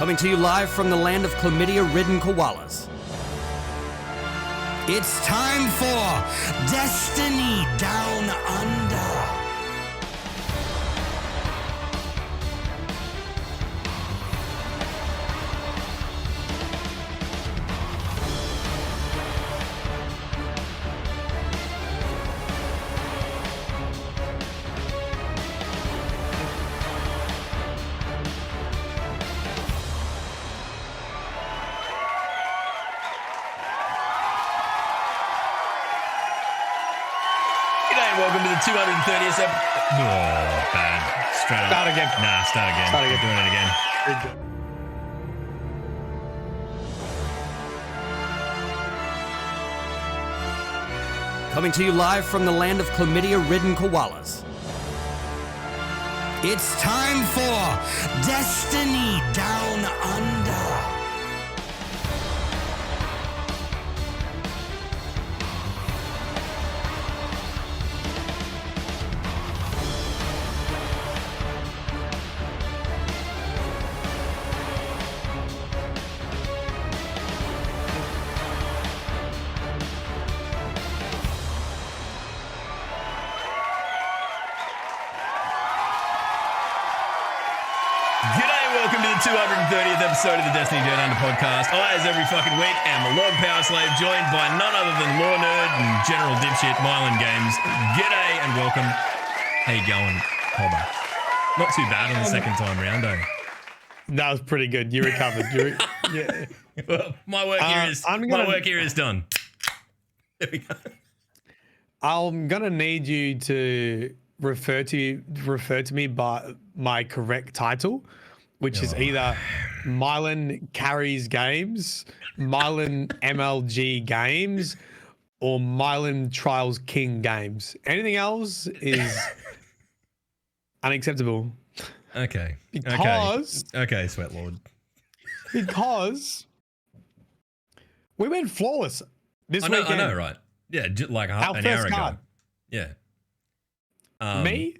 Coming to you live from the land of chlamydia-ridden koalas. It's time for Destiny Down Under. Welcome to the 230th episode. Oh, bad. Straight up. Start again. Nah, start again. Start again. We're doing it again. Coming to you live from the land of chlamydia-ridden koalas. It's time for Destiny Down Under. Welcome to the 230th episode of the Destiny Down Under podcast. I, as every fucking week, am the Lord Power Slave, joined by none other than Law Nerd and General Dipshit, Mylan Games. G'day and welcome. How you going, Hobber? Not too bad on the second time round, eh? That was pretty good. You recovered. Yeah. Well, my work here is done. There we go. I'm gonna need you to refer to me by my correct title, which is either Mylan Carries Games, Mylan MLG Games, or Mylan Trials King Games. Anything else is unacceptable. Okay. Okay, Sweat Lord. Because we went flawless this weekend. I know, right? Yeah, like an hour ago. Yeah. Me?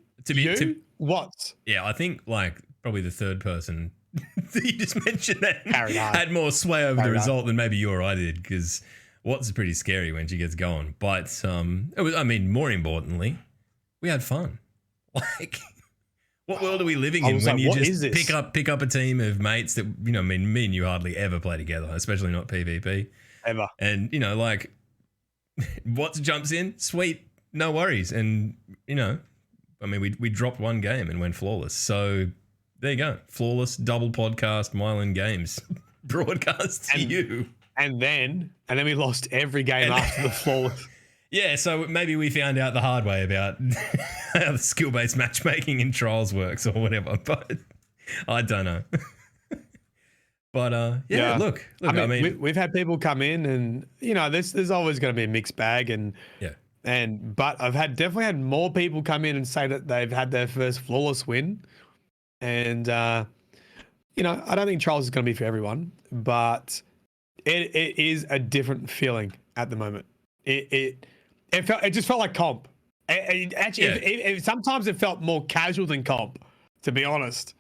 What? Yeah, I think like probably the third person that you just mentioned that had more sway over the result than maybe you or I did, because Watts is pretty scary when she gets going. But more importantly, we had fun. Like, what world are we living in when you just pick up a team of mates that, me and you hardly ever play together, especially not PvP. Ever. And, Watts jumps in, sweet, no worries. And, we dropped one game and went flawless. So there you go. Flawless double podcast, Mylan Games broadcast to you. And then we lost every game after the flawless. Yeah, so maybe we found out the hard way about how the skill-based matchmaking in Trials works or whatever, but I don't know. But look. I mean, we've had people come in, and there's always going to be a mixed bag, but I've definitely had more people come in and say that they've had their first flawless win, and I don't think Trials is going to be for everyone, but it is a different feeling at the moment. It just felt like comp. Sometimes it felt more casual than comp, to be honest.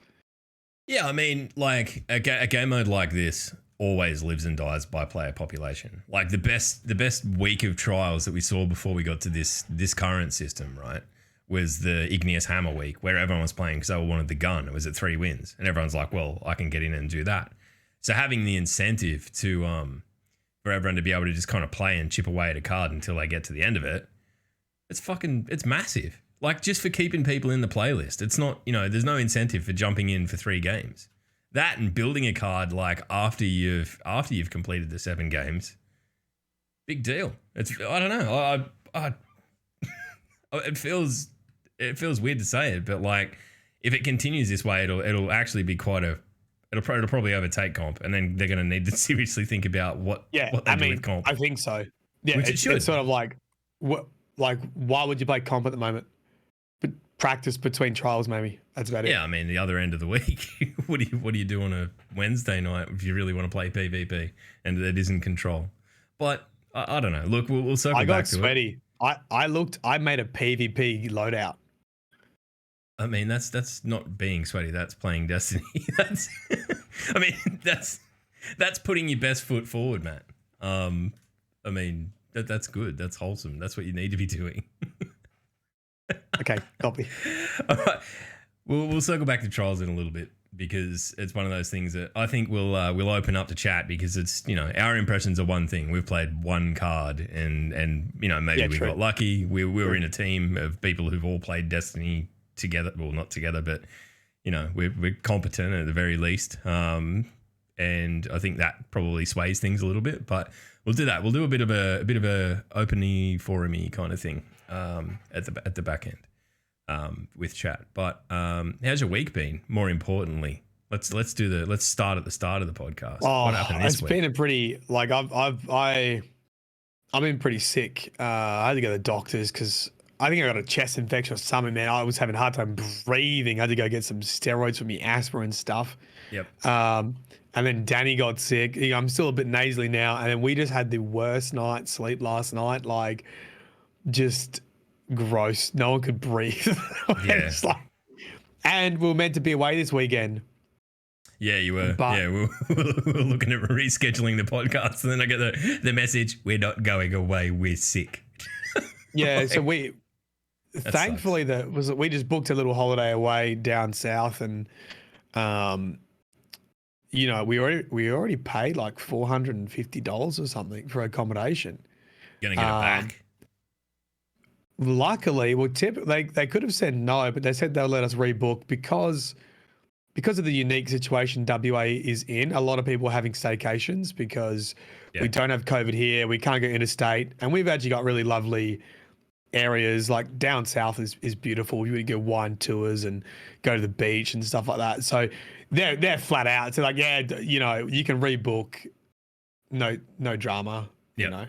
Yeah, I mean, like a game mode like this always lives and dies by player population. Like the best week of Trials that we saw before we got to this current system, right, was the Igneous Hammer week, where everyone was playing because they all wanted the gun. It was at 3 wins, and everyone's like, "Well, I can get in and do that." So having the incentive to for everyone to be able to just kind of play and chip away at a card until they get to the end of it, it's massive. Like, just for keeping people in the playlist. It's not, there's no incentive for jumping in for 3 games. That and building a card like after you've completed the 7 games, big deal. I don't know. It feels weird to say it, but like if it continues this way, it'll actually be it'll probably overtake comp, and then they're going to need to seriously think about what they do with comp. I think so. Yeah, it's sort of like why would you play comp at the moment? Practice between Trials, maybe. That's about it. Yeah, I mean, the other end of the week. What do you do on a Wednesday night if you really want to play PvP and it isn't Control? But I don't know. Look, we'll circle back to it. I got sweaty. I made a PvP loadout. I mean, that's not being sweaty. That's playing Destiny. That's, I mean, that's putting your best foot forward, Matt. I mean, that's good. That's wholesome. That's what you need to be doing. Okay, copy. All right. We'll circle back to trials in a little bit because it's one of those things that I think we'll open up to chat because it's, you know, our impressions are one thing. We've played one card and you know, maybe we got lucky. We were in a team of people who've all played Destiny together. Well, not together, but you know, we're competent at the very least. And I think that probably sways things a little bit, but we'll do that. We'll do a bit of a open-y, forum-y kind of thing at the back end. With chat, but how's your week been? More importantly, let's start at the start of the podcast. What happened this week? It's been a pretty I've been pretty sick. I had to go to the doctors because I think I got a chest infection or something. Man, I was having a hard time breathing. I had to go get some steroids for me asthma and stuff. Yep. And then Danny got sick. You know, I'm still a bit nasally now, and then we just had the worst night's sleep last night. Like, just gross. No one could breathe. Yeah. And we were meant to be away this weekend. Yeah, you were. But, yeah, we were looking at rescheduling the podcast, and then I get the message: we're not going away. We're sick. Yeah, like, so we thankfully we just booked a little holiday away down south, and you know, we already paid like $450 or something for accommodation. Gonna get it back. Luckily, they could have said no, but they said they'll let us rebook because of the unique situation WA is in. A lot of people are having staycations because we don't have COVID here. We can't go interstate, and we've actually got really lovely areas. Like down south is beautiful. You would go wine tours and go to the beach and stuff like that. So they're flat out. So like, yeah, you know, you can rebook. No drama. You know.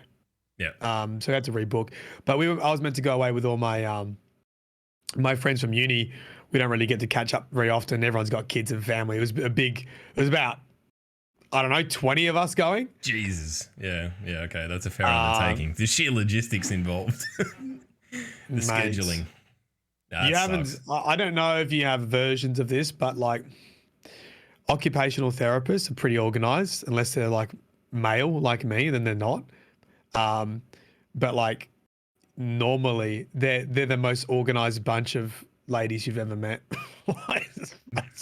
Yeah. So I had to rebook, but I was meant to go away with all my my friends from uni. We don't really get to catch up very often. Everyone's got kids and family. It was about, I don't know, 20 of us going. Jesus. Yeah. Okay, that's a fair undertaking. The sheer logistics involved, the scheduling. You haven't. I don't know if you have versions of this, but like occupational therapists are pretty organized, unless they're like male like me, then they're not. But like normally they're the most organized bunch of ladies you've ever met.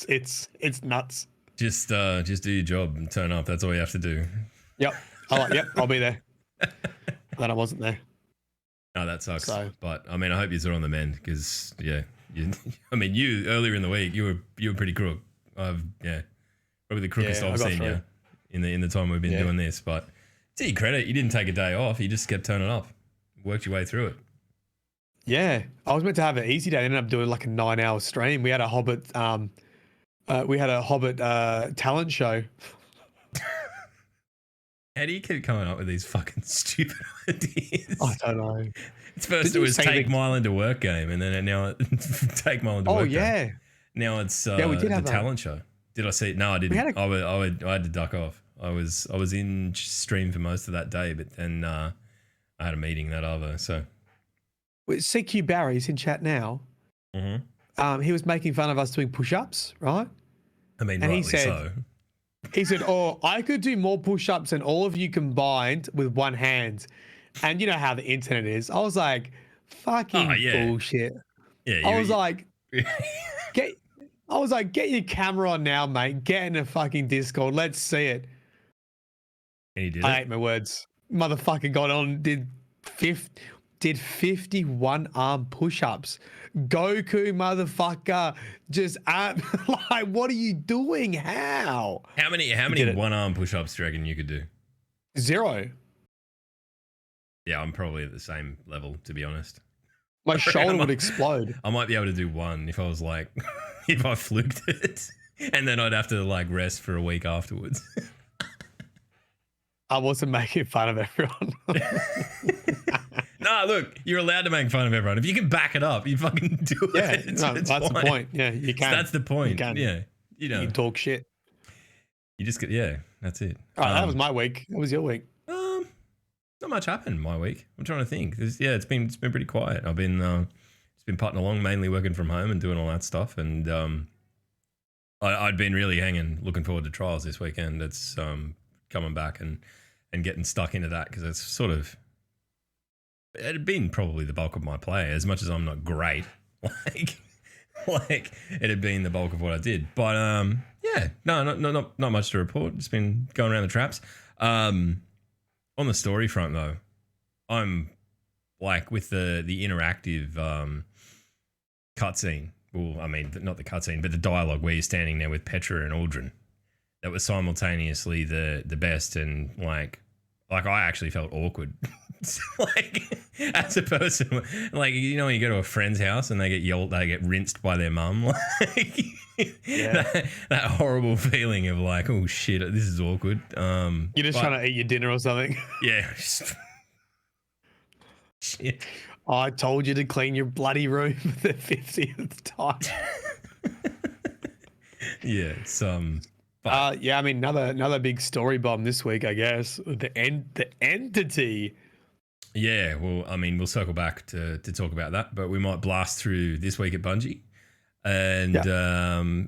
It's nuts. Just do your job and turn up. That's all you have to do. Yep. I'll be there. Then I wasn't there. No, that sucks. But I mean, I hope you're on the mend because you earlier in the week you were pretty crook. Probably the crookest I've seen you in the time we've been doing this, but. To your credit, you didn't take a day off. You just kept turning up, worked your way through it. Yeah, I was meant to have an easy day. I ended up doing like a 9-hour stream. We had a Hobbit, talent show. How do you keep coming up with these fucking stupid ideas? I don't know. It's first it was take Mylan to work game, and then now take Mylan to work game. Oh yeah. Now it's we did have the talent show. Did I see it? No, I didn't. I had to duck off. I was in stream for most of that day, but then I had a meeting that other. So, CQ Barry's in chat now. Mm-hmm. He was making fun of us doing push-ups, right? I mean, and rightly so. He said, "Oh, I could do more push-ups than all of you combined with one hand." And you know how the internet is. I was like, "Fucking bullshit." Yeah. I was like, get your camera on now, mate. Get in the fucking Discord. Let's see it. And he did. I ate my words. Motherfucker got on, did 51 arm push-ups. Goku, motherfucker, just like, what are you doing? How many one arm push-ups do you reckon you could do? 0. Yeah, I'm probably at the same level, to be honest. My shoulder would explode. I might be able to do one if I was like, if I fluked it, and then I'd have to like rest for a week afterwards. I wasn't making fun of everyone. No, look, you're allowed to make fun of everyone. If you can back it up, you fucking do it. Yeah, that's the point. Yeah, you can. That's the point. Yeah, you can talk shit. You just get, that's it. All right, that was my week. That was your week. Not much happened my week. I'm trying to think. It's been pretty quiet. I've been just been putting along, mainly working from home and doing all that stuff. And I'd been really looking forward to trials this weekend. It's coming back and getting stuck into that because it's sort of, it had been probably the bulk of my play, as much as I'm not great. Like it had been the bulk of what I did. But yeah, not much to report. Just been going around the traps. On the story front though, I'm like with the interactive cutscene. Well, I mean, not the cutscene, but the dialogue where you're standing there with Petra and Aldrin. That was simultaneously the best, and like I actually felt awkward. Like as a person, like when you go to a friend's house and they get rinsed by their mum, like that horrible feeling of like, oh shit, this is awkward. You're just trying to eat your dinner or something. Yeah. Shit. I told you to clean your bloody room for the 50th time. Yeah, it's yeah, I mean another big story bomb this week, I guess. The entity. Yeah, well, I mean, we'll circle back to talk about that, but we might blast through this week at Bungie, and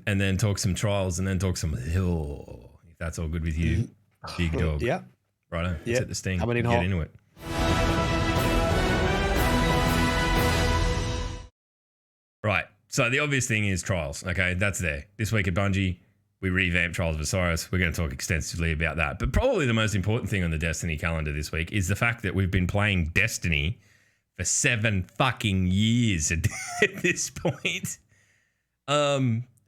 then talk some trials, and then talk some hill. If that's all good with you, big dog. Yeah. Righto. Let's hit the sting. Coming in get hot. into it. Right. So the obvious thing is trials. Okay, that's there. This week at Bungie, we revamped Trials of Osiris. We're going to talk extensively about that. But probably the most important thing on the Destiny calendar this week is the fact that we've been playing Destiny for 7 fucking years at this point.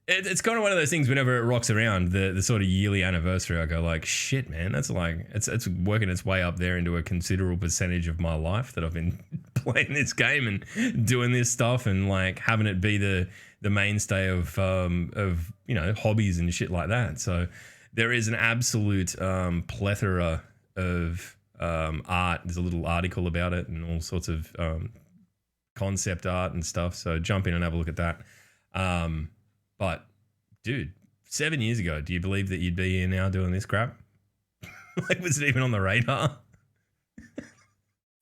It's kind of one of those things whenever it rocks around, the sort of yearly anniversary, I go like, shit, man, that's like, it's working its way up there into a considerable percentage of my life that I've been playing this game and doing this stuff and like having it be the mainstay of hobbies and shit like that. So there is an absolute plethora of art. There's a little article about it and all sorts of concept art and stuff. So jump in and have a look at that. But dude, 7 years ago, do you believe that you'd be here now doing this crap? Like, was it even on the radar?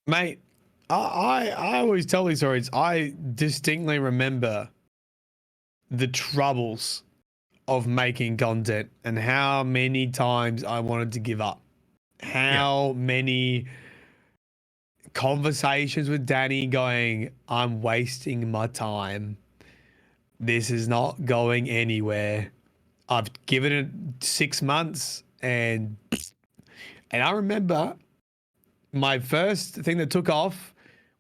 Mate, I always tell these stories. I distinctly remember the troubles of making content and how many times I wanted to give up. How many conversations with Danny going, I'm wasting my time. This is not going anywhere. I've given it 6 months and I remember my first thing that took off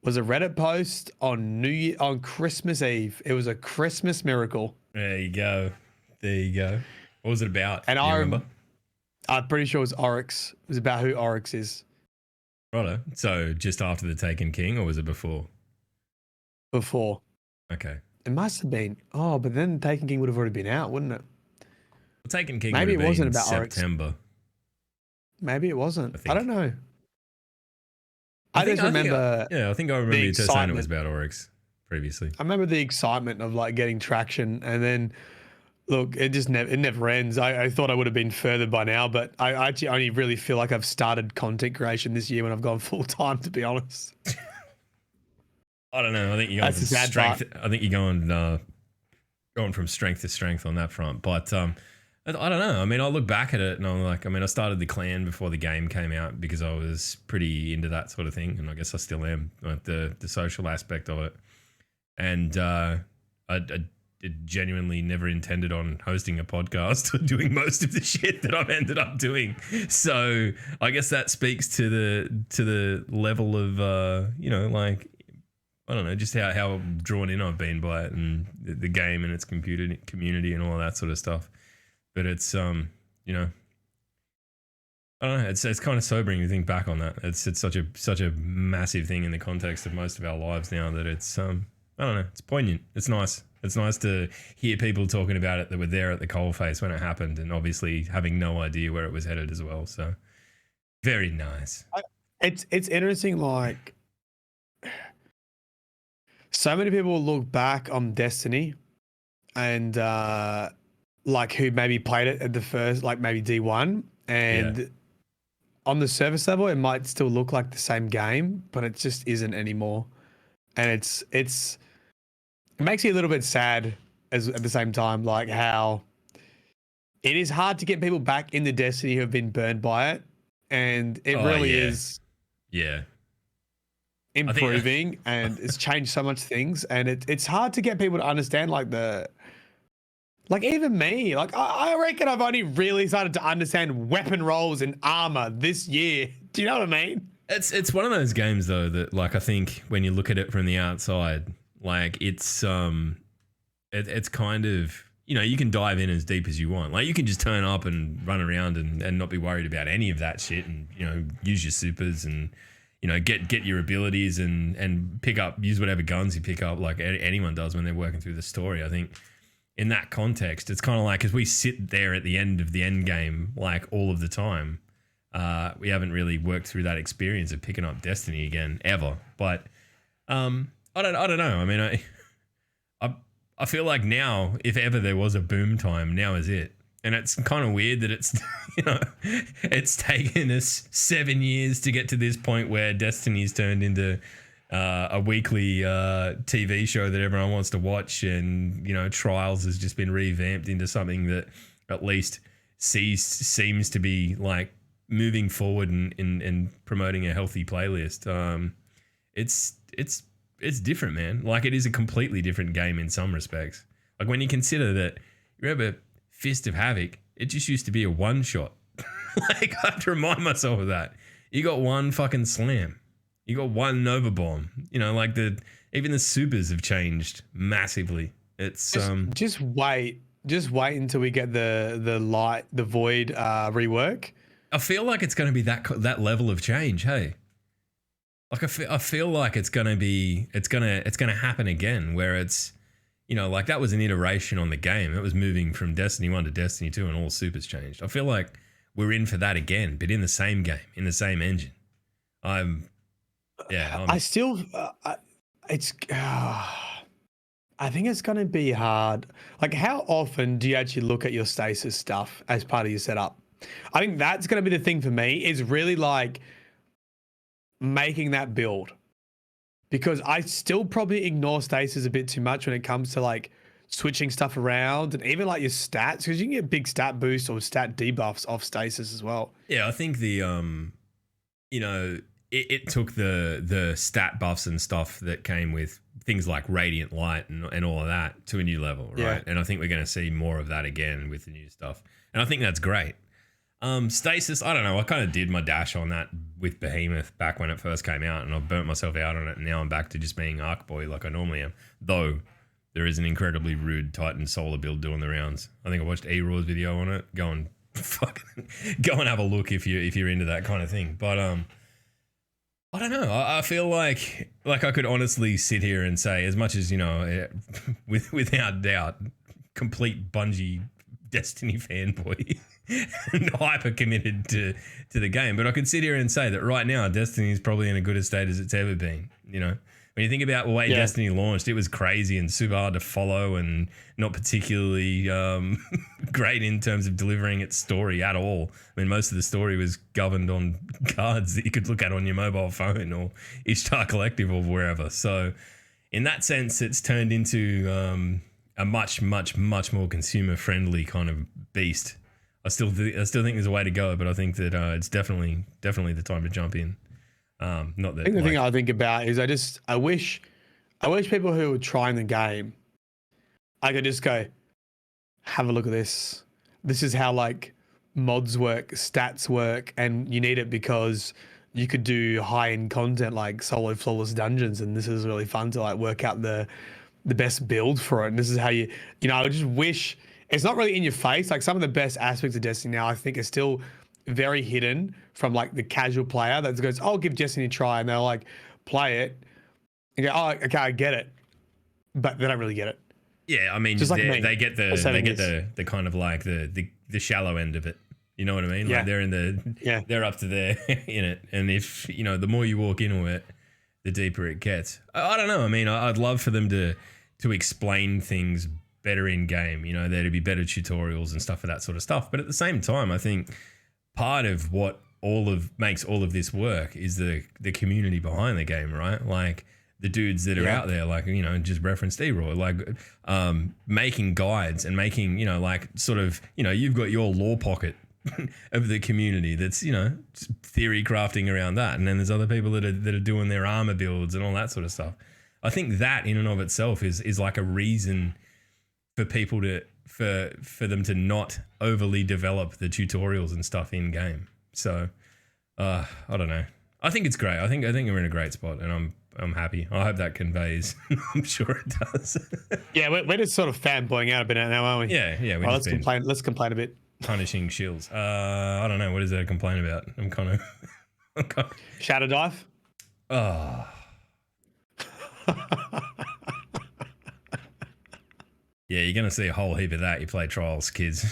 was a Reddit post on Christmas Eve. It was a Christmas miracle. There you go. What was it about? And do you remember? I'm pretty sure it was Oryx. It was about who Oryx is. Righto. So just after the Taken King, or was it before? Before. Okay. It must have been. Oh, but then Taken King would have already been out, wouldn't it? Well, Taken King Maybe would it have wasn't been about Oryx. September. Maybe it wasn't. I I don't know. I I remember you saying it was about Oryx previously. I remember the excitement of like getting traction, and then look, it never ends. I thought I would have been further by now, but I actually only really feel like I've started content creation this year when I've gone full time, to be honest. I don't know. I think you're going That's from the sad strength. part. I think you're going from strength to strength on that front. But I don't know. I mean, I look back at it and I'm like, I started the clan before the game came out because I was pretty into that sort of thing, and I guess I still am, like the social aspect of it. And I genuinely never intended on hosting a podcast or doing most of the shit that I've ended up doing. So I guess that speaks to the level of like, I don't know, just how drawn in I've been by it and the game and its community and all that sort of stuff. But it's I don't know, it's kind of sobering to think back on that. It's such a massive thing in the context of most of our lives now that it's I don't know, it's poignant. It's nice. It's nice to hear people talking about it that were there at the coalface when it happened, and obviously having no idea where it was headed as well. So very nice. It's interesting, like so many people look back on Destiny and like who maybe played it at the first, like maybe D1, and on the surface level it might still look like the same game, but it just isn't anymore. And it's it makes you a little bit sad as at the same time, like how it is hard to get people back into Destiny who have been burned by it, and it really is. Yeah. Improving and it's changed so much things, and it's hard to get people to understand like even me, like I reckon I've only really started to understand weapon rolls and armor this year. Do you know what I mean? It's one of those games though that like I think when you look at it from the outside, like it's kind of, you know, you can dive in as deep as you want. Like you can just turn up and run around and not be worried about any of that shit, and you know, use your supers and, you know, get your abilities and use whatever guns you pick up, like anyone does when they're working through the story. I think in that context, it's kind of like as we sit there at the end of the end game, like all of the time, we haven't really worked through that experience of picking up Destiny again ever. But I don't know. I mean, I feel like now, if ever there was a boom time, now is it. And it's kind of weird that it's, you know, it's taken us 7 years to get to this point where Destiny's turned into a weekly TV show that everyone wants to watch, and, you know, Trials has just been revamped into something that at least seems to be like moving forward and promoting a healthy playlist. It's different, man. Like it is a completely different game in some respects. Like when you consider that, you remember Fist of Havoc, it just used to be a one shot. Like I have to remind myself of that. You got one fucking slam. You got one Nova Bomb. You know, like even the supers have changed massively. It's just wait until we get the Void rework. I feel like it's going to be that level of change. Hey, like I feel like it's going to happen again, where it's, you know, like that was an iteration on the game. It was moving from Destiny 1 to Destiny 2 and all supers changed. I feel like we're in for that again, but in the same game, in the same engine. I think it's going to be hard. Like how often do you actually look at your stasis stuff as part of your setup? I think that's going to be the thing for me, is really like making that build. Because I still probably ignore stasis a bit too much when it comes to like switching stuff around and even like your stats, because you can get big stat boosts or stat debuffs off stasis as well. Yeah, I think the you know, it took the stat buffs and stuff that came with things like Radiant Light and all of that to a new level, right? Yeah. And I think we're going to see more of that again with the new stuff, and I think that's great. Stasis, I don't know. I kind of did my dash on that with Behemoth back when it first came out, and I burnt myself out on it, and now I'm back to just being Arc Boy like I normally am. Though there is an incredibly rude Titan solar build doing the rounds. I think I watched A-Raw's video on it. Go and have a look if you're into that kind of thing. But I don't know. I feel like I could honestly sit here and say, as much as, you know, without doubt, complete Bungie Destiny fanboy and hyper committed to the game, but I could sit here and say that right now Destiny is probably in a good a state as it's ever been. You know, when you think about the way Destiny launched, it was crazy and super hard to follow and not particularly great in terms of delivering its story at all. I mean, most of the story was governed on cards that you could look at on your mobile phone or Ishtar Collective or wherever. So in that sense, it's turned into a much more consumer friendly kind of beast. I still think there's a way to go, but I think that it's definitely the time to jump in. Not that. I think the thing I think about is I wish people who are trying the game, I could just go, have a look at this. This is how like mods work, stats work, and you need it because you could do high-end content like solo flawless dungeons, and this is really fun to like work out the best build for it. And this is how you know, I just wish it's not really in your face. Like some of the best aspects of Destiny now, I think, are still very hidden from like the casual player that goes, "I'll give Destiny a try," and they'll like play it and go, "Oh, okay, I get it," but they don't really get it. Yeah, I mean, just like they get the kind of like the shallow end of it. You know what I mean? Yeah. Like they're up to there in it, and if you know, the more you walk into it, the deeper it gets. I don't know. I mean, I'd love for them to explain things better in game, you know, there to be better tutorials and stuff for that sort of stuff. But at the same time, I think part of what makes all of this work is the community behind the game, right? Like the dudes that are out there, like, you know, just reference D-Roy, like making guides and making, you know, like sort of, you know, you've got your lore pocket of the community that's, you know, theory crafting around that. And then there's other people that are doing their armor builds and all that sort of stuff. I think that in and of itself is like a reason for people to, for them to not overly develop the tutorials and stuff in game. So I don't know. I think it's great. I think we're in a great spot, and I'm happy. I hope that conveys. I'm sure it does. Yeah, we're just sort of fanboying out a bit now, aren't we? Yeah. Let's complain. Let's complain a bit. Punishing shills. I don't know. What is there to complain about? I'm kind of Shadow Dive. Oh. Yeah, you're gonna see a whole heap of that. You play Trials, kids.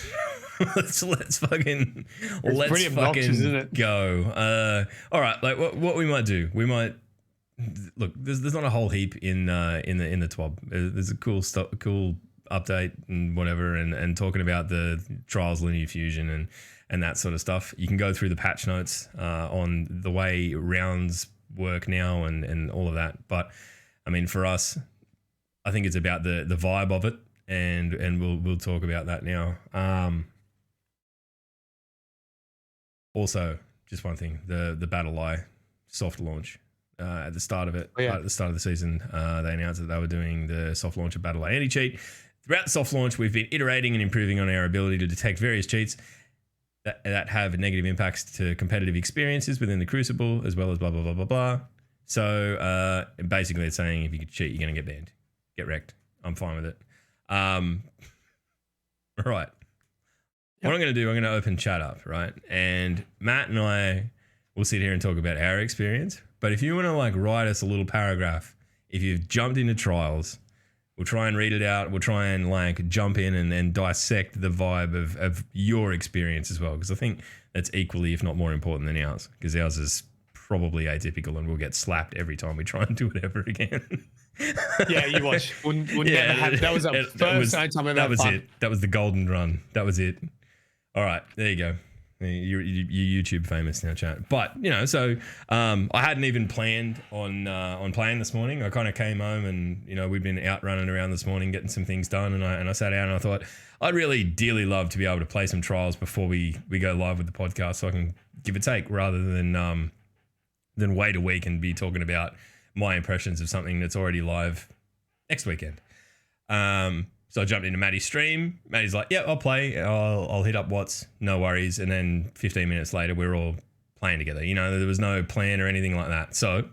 let's fucking isn't it? go. All right, like what we might do, we might look. There's not a whole heap in the TWAB. There's a cool update and whatever, and talking about the Trials Linear Fusion and that sort of stuff. You can go through the patch notes on the way rounds work now and all of that. But I mean, for us, I think it's about the vibe of it, and we'll talk about that now. Also, just one thing, the Battle Eye soft launch at the start of it, at the start of the season, they announced that they were doing the soft launch of Battle Eye anti-cheat. Throughout the soft launch, we've been iterating and improving on our ability to detect various cheats that have negative impacts to competitive experiences within the Crucible, as well as blah, blah, blah, blah, blah. So basically it's saying if you cheat, you're going to get banned. Get wrecked. I'm fine with it. Right. What I'm going to do, I'm going to open chat up, right? And Matt and I will sit here and talk about our experience. But if you want to like write us a little paragraph, if you've jumped into Trials, we'll try and read it out. We'll try and like jump in and dissect the vibe of your experience as well. Because I think that's equally, if not more important than ours. Because ours is probably atypical and we'll get slapped every time we try and do it ever again. Yeah, you watch. We'll never have. That was the first time ever. That was it. That was the golden run. That was it. All right, there you go. You're YouTube famous now, chat. But you know, so I hadn't even planned on playing this morning. I kind of came home and you know we'd been out running around this morning getting some things done, and I sat down and I thought I'd really dearly love to be able to play some Trials before we go live with the podcast, so I can give a take rather than wait a week and be talking about my impressions of something that's already live next weekend. So I jumped into Maddie's stream. Maddie's like, yeah, I'll play. I'll hit up Watts. No worries. And then 15 minutes later, we're all playing together. You know, there was no plan or anything like that. So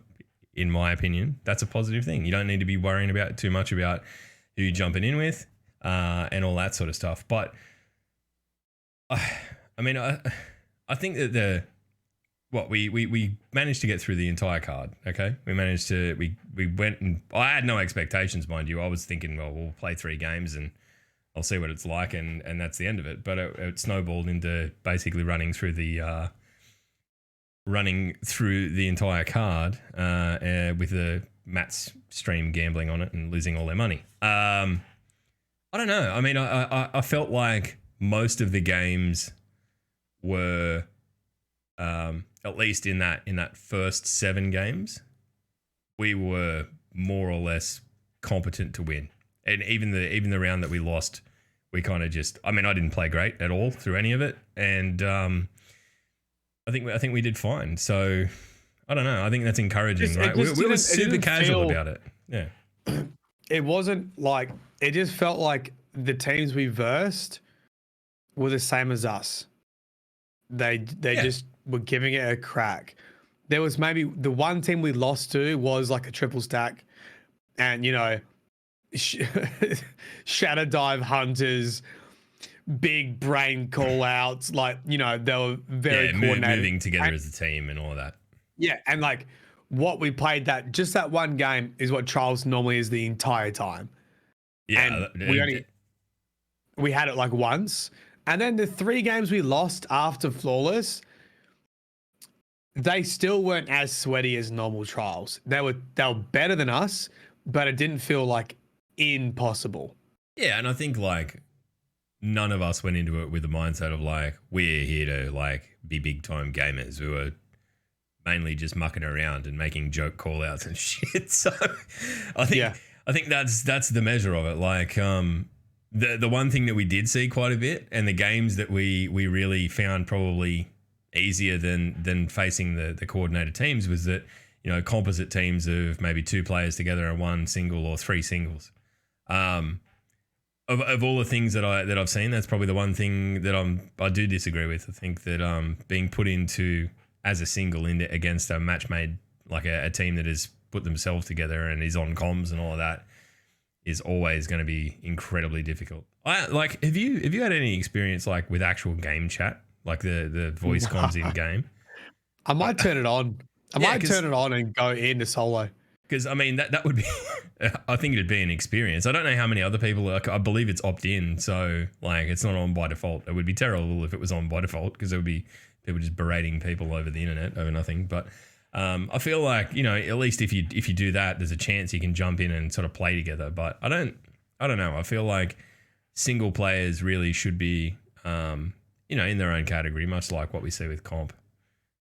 in my opinion, that's a positive thing. You don't need to be worrying about too much about who you're jumping in with and all that sort of stuff. But I mean, I think that we managed to get through the entire card. Okay, we managed to we went and I had no expectations, mind you. I was thinking, well, we'll play 3 games and I'll see what it's like, and that's the end of it. But it snowballed into basically running through the entire card with the Matt's stream gambling on it and losing all their money. I don't know. I mean, I felt like most of the games were. At least in that first 7 games, we were more or less competent to win. And even the round that we lost, we kind of just. I mean, I didn't play great at all through any of it, and I think we did fine. So I don't know. I think that's encouraging, right? We were super casual about it. Yeah. It wasn't like it just felt like the teams we versed were the same as us. They just were giving it a crack. There was maybe the one team we lost to was like a triple stack, and you know, Shadow Dive Hunters, big brain call outs, like you know they were very coordinated, moving together as a team and all of that. Yeah, and like what we played that one game is what Trials normally is the entire time. Yeah, and we had it like once. And then the 3 games we lost after Flawless, they still weren't as sweaty as normal Trials. They were better than us, but it didn't feel like impossible. Yeah, and I think like none of us went into it with the mindset of like we're here to like be big time gamers. We were mainly just mucking around and making joke call outs and shit. So I think that's the measure of it. Like the one thing that we did see quite a bit, and the games that we really found probably easier than facing the coordinated teams, was that, you know, composite teams of maybe 2 players together and 1 single or 3 singles. Of all the things that I've seen, that's probably the one thing that I do disagree with. I think that being put into as a single against a match made, like a team that has put themselves together and is on comms and all of that, is always going to be incredibly difficult. Have you had any experience like with actual game chat, like the voice comms in game? I might turn it on. I might turn it on and go into solo. Because, I mean, that would be, I think it'd be an experience. I don't know how many other people, like, I believe it's opt-in, so, like, it's not on by default. It would be terrible if it was on by default, because there would be people just berating people over the internet over nothing. But I feel like, you know, at least if you do that, there's a chance you can jump in and sort of play together. But I don't know. I feel like single players really should be, you know, in their own category, much like what we see with comp.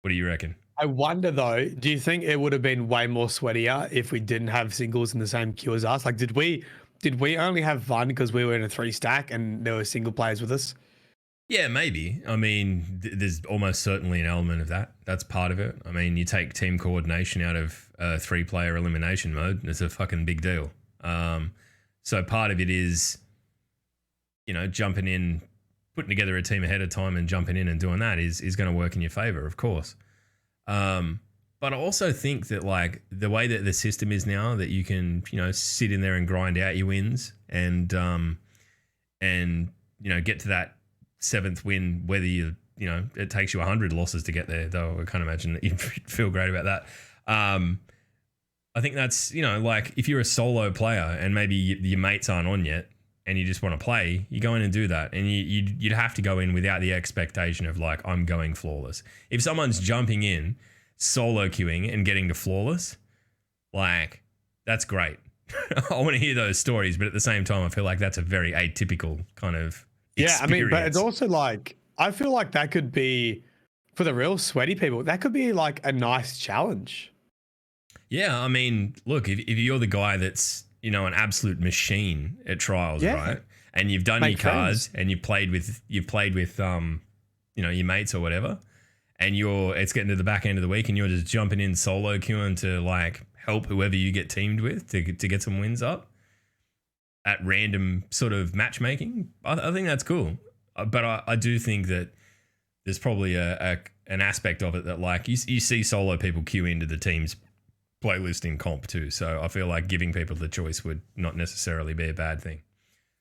What do you reckon? I wonder though, do you think it would have been way more sweatier if we didn't have singles in the same queue as us? Like, did we only have fun because we were in a 3 stack and there were single players with us? Yeah, maybe. I mean, there's almost certainly an element of that. That's part of it. I mean, you take team coordination out of 3-player elimination mode, and it's a fucking big deal. So part of it is, you know, jumping in, putting together a team ahead of time and jumping in and doing that is going to work in your favor, of course. But I also think that, like, the way that the system is now, that you can, you know, sit in there and grind out your wins and you know, get to that 7th win, whether you know, it takes you 100 losses to get there, though I can't imagine that you'd feel great about that. I think that's, you know, like, if you're a solo player and maybe your mates aren't on yet and you just want to play, you go in and do that. And you'd have to go in without the expectation of, like, I'm going flawless. If someone's jumping in, solo queuing and getting to flawless, like, that's great. I want to hear those stories, but at the same time, I feel like that's a very atypical kind of experience. I mean, but it's also like, I feel like that could be, for the real sweaty people, that could be like a nice challenge. Yeah, I mean, look, if you're the guy that's, you know, an absolute machine at trials, right? And you've done your cards and you've played with you know, your mates or whatever, and it's getting to the back end of the week and you're just jumping in solo queuing to, like, help whoever you get teamed with to get some wins up at random sort of matchmaking. I think that's cool. But I do think that there's probably an aspect of it that, like, you see solo people queue into the team's playlist in comp too. So I feel like giving people the choice would not necessarily be a bad thing.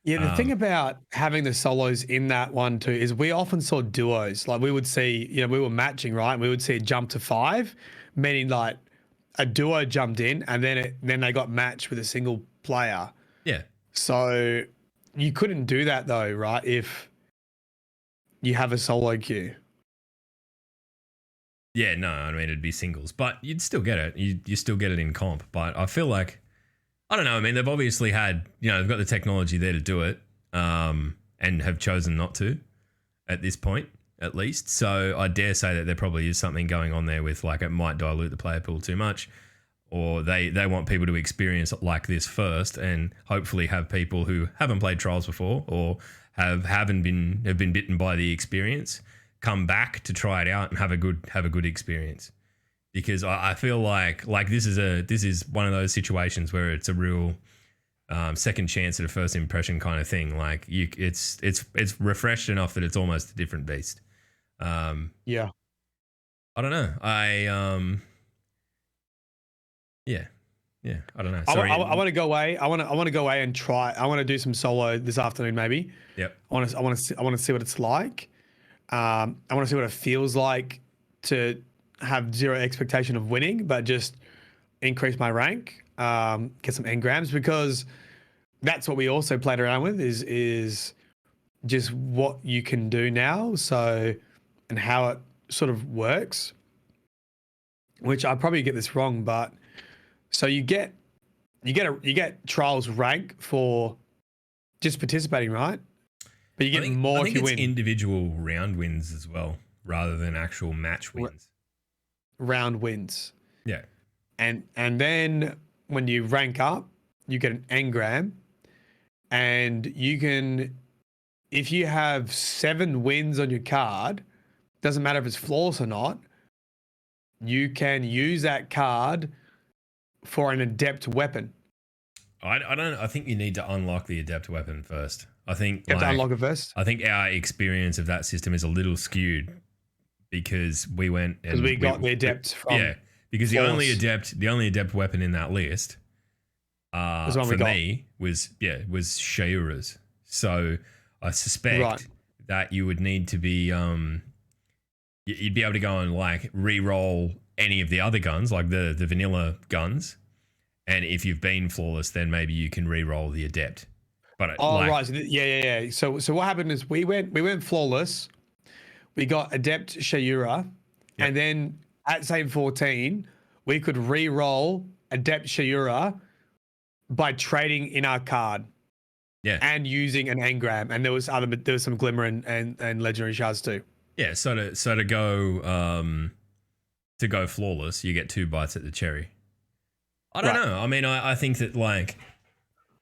Yeah, the thing about having the solos in that one too is we often saw duos. Like, we would see, you know, we were matching, right? We would see a jump to 5, meaning like a duo jumped in and then they got matched with a single player. Yeah. So you couldn't do that though, right? If you have a solo queue. Yeah, no, I mean, it'd be singles, but you'd still get it. You still get it in comp, but I feel like, I don't know. I mean, they've obviously had, you know, they've got the technology there to do it, and have chosen not to at this point, at least. So I dare say that there probably is something going on there with, like, it might dilute the player pool too much, or they want people to experience it like this first, and hopefully have people who haven't played trials before or have been bitten by the experience come back to try it out and have a good experience. Because I feel like this is one of those situations where it's a real second chance at a first impression kind of thing. Like, it's refreshed enough that it's almost a different beast. Yeah. I don't know. Yeah. I don't know. Sorry. I want to go away. I want to go away and try. I want to do some solo this afternoon, maybe. Yep. I want to see what it's like. I want to see what it feels like to have zero expectation of winning, but just increase my rank, get some engrams, because that's what we also played around with is just what you can do now. So, and how it sort of works, which I probably get this wrong, but so you get trials rank for just participating, right? But you get more if you win. Individual round wins as well, rather than actual match wins. round wins. Yeah. And then when you rank up, you get an engram, and you can, if you have 7 wins on your card, doesn't matter if it's flawless or not, you can use that card for an adept weapon. I think you need to unlock the adept weapon first. I think you have to unlock it first. I think our experience of that system is a little skewed because we went and we got the adept from because the only adept weapon in that list for me was Shaura's. So I suspect that you would need to be you'd be able to go and like re-roll any of the other guns, like the vanilla guns. And if you've been flawless, then maybe you can re-roll the adept. But right. So So what happened is we went flawless. We got adept Shaura, and then at save 14, we could re-roll adept Shaura by trading in our card. Yeah. And using an engram, and there was some glimmer and legendary shards too. Yeah. So to go flawless, you get 2 bites at the cherry. I don't know. I mean, I think that like,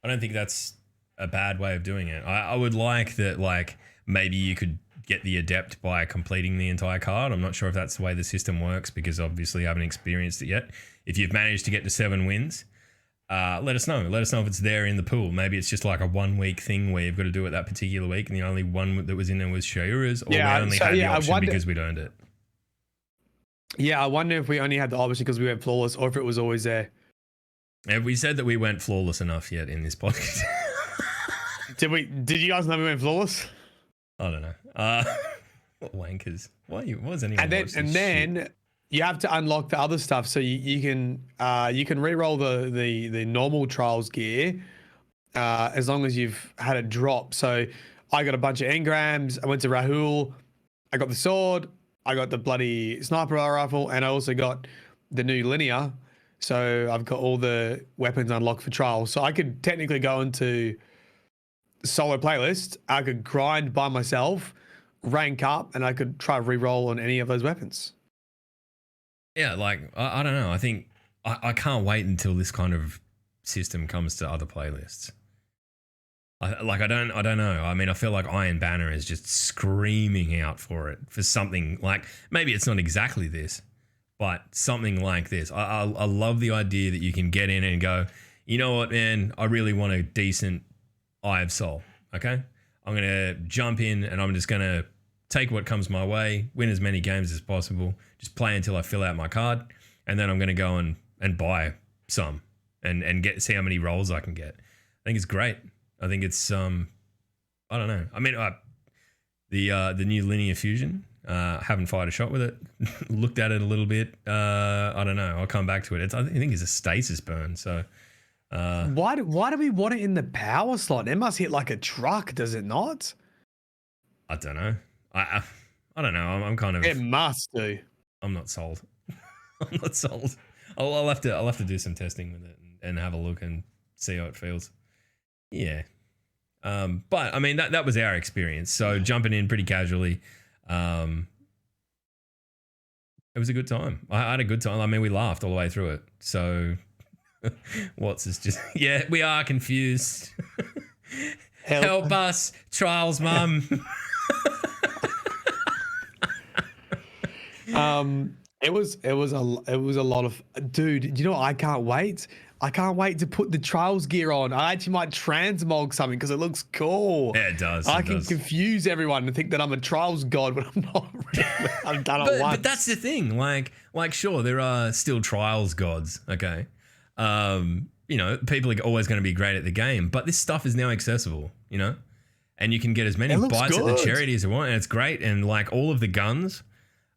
I don't think that's a bad way of doing it. I would like that, like maybe you could get the adept by completing the entire card. I'm not sure if that's the way the system works because obviously I haven't experienced it yet. If you've managed to get to 7 wins, let us know. Let us know if it's there in the pool. Maybe it's just like a 1 week thing where you've got to do it that particular week, and the only one that was in there was Shaura's, or we only had the option because we'd earned it. Yeah, I wonder if we only had the option because we went flawless, or if it was always there. Have we said that we went flawless enough yet in this podcast? Did you guys know we went flawless? I don't know. What wankers? Why was anyone? And then you have to unlock the other stuff, so you can re-roll the normal trials gear as long as you've had it drop. So I got a bunch of engrams. I went to Rahul. I got the sword. I got the bloody sniper rifle, and I also got the new linear. So I've got all the weapons unlocked for trials. So I could technically go into solo playlist. I could grind by myself, rank up, and I could try re-roll on any of those weapons. Yeah, like I don't know. I think I can't wait until this kind of system comes to other playlists. I don't know. I mean, I feel like Iron Banner is just screaming out for it, for something like, maybe it's not exactly this, but something like this. I love the idea that you can get in and go, you know what, man, I really want a decent Eye of Soul. Okay, I'm gonna jump in and I'm just gonna take what comes my way, win as many games as possible, just play until I fill out my card, and then I'm going to go and buy some and see how many rolls I can get. I think it's great. I think it's I don't know. I mean, the new linear fusion, haven't fired a shot with it. Looked at it a little bit. I don't know. I'll come back to it. I think it's a stasis burn. So why do we want it in the power slot? It must hit like a truck, does it not? I don't know. I don't know. I'm kind of. It must do. I'm not sold. I'm not sold. I'll have to do some testing with it and have a look and see how it feels. Yeah. But I mean that was our experience. So jumping in pretty casually, it was a good time. I had a good time. I mean, we laughed all the way through it. So Watts is just we are confused. Help us, Trials Mum. It was a lot of, dude, you know what? I can't wait to put the trials gear on. I actually might transmog something because it looks cool. Yeah, it does. I can confuse everyone and think that I'm a trials god, but I'm not really. I've done it once. But that's the thing. Like sure, there are still trials gods. Okay. You know, people are always going to be great at the game, but this stuff is now accessible, you know, and you can get as many bites at the charity as you want, and it's great. And like all of the guns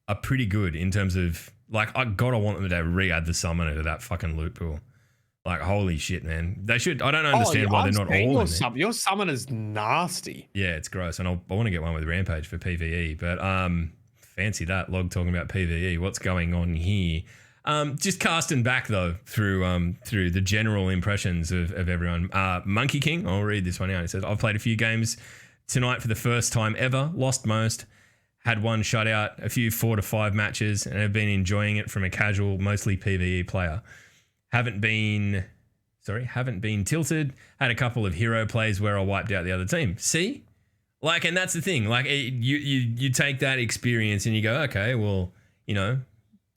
are pretty good in terms of like, I want them to re-add the summoner to that fucking loot pool. Like, holy shit, man. They should. I don't understand why they're not all in there. Your summoner's nasty. Yeah, it's gross. And I want to get one with Rampage for PvE, but fancy that. Log talking about PvE. What's going on here? Just casting back though through the general impressions of everyone. Monkey King, I'll read this one out. He says, I've played a few games tonight for the first time ever, lost most, had one shutout, a few 4 to 5 matches, and have been enjoying it from a casual, mostly PvE player. Haven't been tilted. Had a couple of hero plays where I wiped out the other team. See? Like, and that's the thing. Like, you take that experience and you go, okay, well, you know,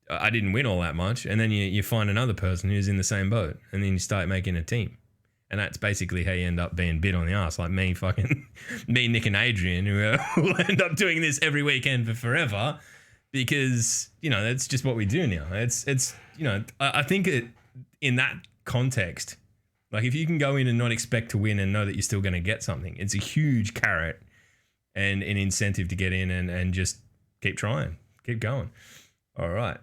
I didn't win all that much. And then you find another person who's in the same boat, and then you start making a team. And that's basically how you end up being bit on the ass, like me, Nick and Adrian, who will end up doing this every weekend for forever, because, you know, that's just what we do now. It's you know, I think in that context, like if you can go in and not expect to win and know that you're still going to get something, it's a huge carrot and an incentive to get in and just keep trying, keep going. All right.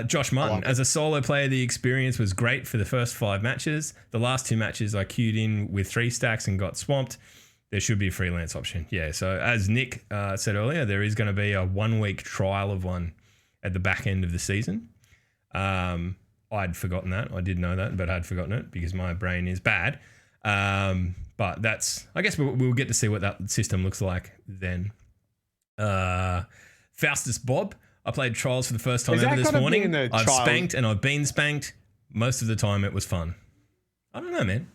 Josh Martin, as a solo player, the experience was great for the first 5 matches. The last 2 matches I queued in with 3 stacks and got swamped. There should be a freelance option. Yeah, so as Nick said earlier, there is going to be a 1-week trial of one at the back end of the season. I'd forgotten that. I did know that, but I'd forgotten it because my brain is bad. But that's, I guess we'll get to see what that system looks like then. Faustus Bob, I played Trials for the first time ever this morning. I've spanked and I've been spanked. Most of the time it was fun. I don't know, man.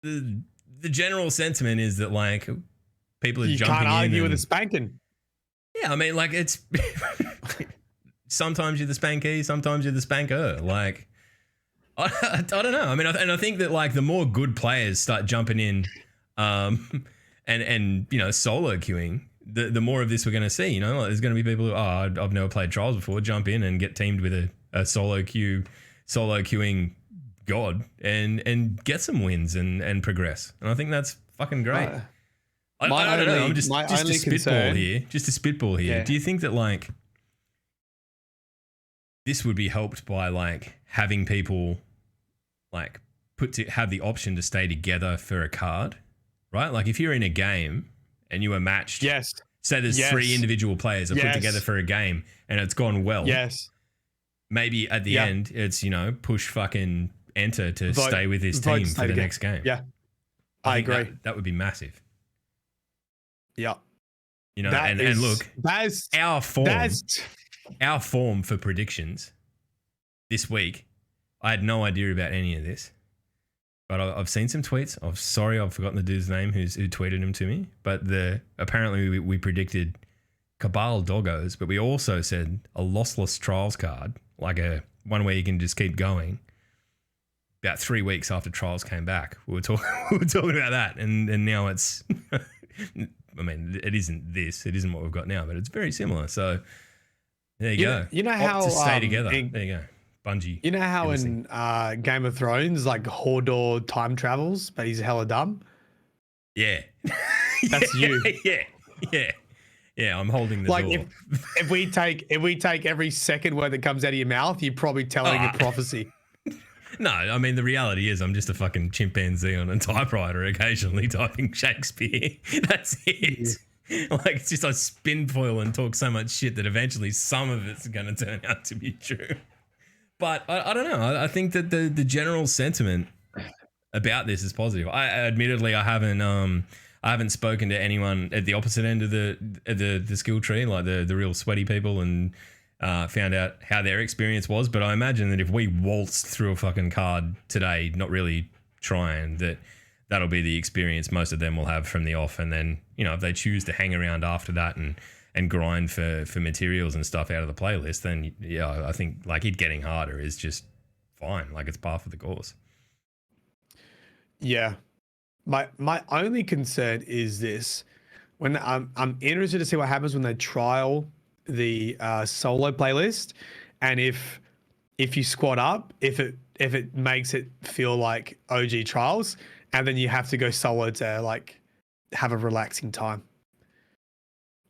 The general sentiment is that, like, people are jumping in. You can't argue with a spanking. Yeah, I mean, like, it's... sometimes you're the spankee, sometimes you're the spanker. Like, I don't know. I mean, I think that, like, the more good players start jumping in and you know, solo queuing, the more of this we're going to see. You know, like, there's going to be people who, I've never played Trials before, jump in and get teamed with a solo queuing god and get some wins and progress. And I think that's fucking great. I don't know. I'm just a spitball here. Yeah. Do you think that, like, this would be helped by, like, having people, like, have the option to stay together for a card, right? Like, if you're in a game and you were matched, yes. Say there's 3 individual players are put together for a game and it's gone well. Yes. Maybe at the end it's, you know, push fucking enter to stay with this team for the next game. Yeah. I agree. That would be massive. Yeah. You know, and look, our form for predictions this week, I had no idea about any of this, but I've seen some tweets. I'm sorry, I've forgotten the dude's name who tweeted him to me. But apparently we predicted Cabal Doggos, but we also said a lossless Trials card, like a one where you can just keep going. About 3 weeks after Trials came back, we were talking about that, and now it's. I mean, it isn't what we've got now, but it's very similar. So there you go. You know how to stay together. There you go. Bungie. You know how in Game of Thrones, like Hodor time travels, but he's hella dumb? Yeah. That's you. Yeah, I'm holding the door. Like if we take every second word that comes out of your mouth, you're probably telling a prophecy. No, I mean, the reality is I'm just a fucking chimpanzee on a typewriter occasionally typing Shakespeare. That's it. Yeah. Like, it's just I spin foil and talk so much shit that eventually some of it's going to turn out to be true. But I don't know. I think that the general sentiment about this is positive. Admittedly, I haven't spoken to anyone at the opposite end of the skill tree, like the real sweaty people, and found out how their experience was. But I imagine that if we waltzed through a fucking card today, not really trying, that'll be the experience most of them will have from the off. And then, you know, if they choose to hang around after that and grind for materials and stuff out of the playlist, then yeah, I think like it getting harder is just fine. Like, it's par for the course. Yeah. My only concern is this. When I'm interested to see what happens when they trial the solo playlist, and if you squad up, if it makes it feel like OG Trials, and then you have to go solo to like have a relaxing time.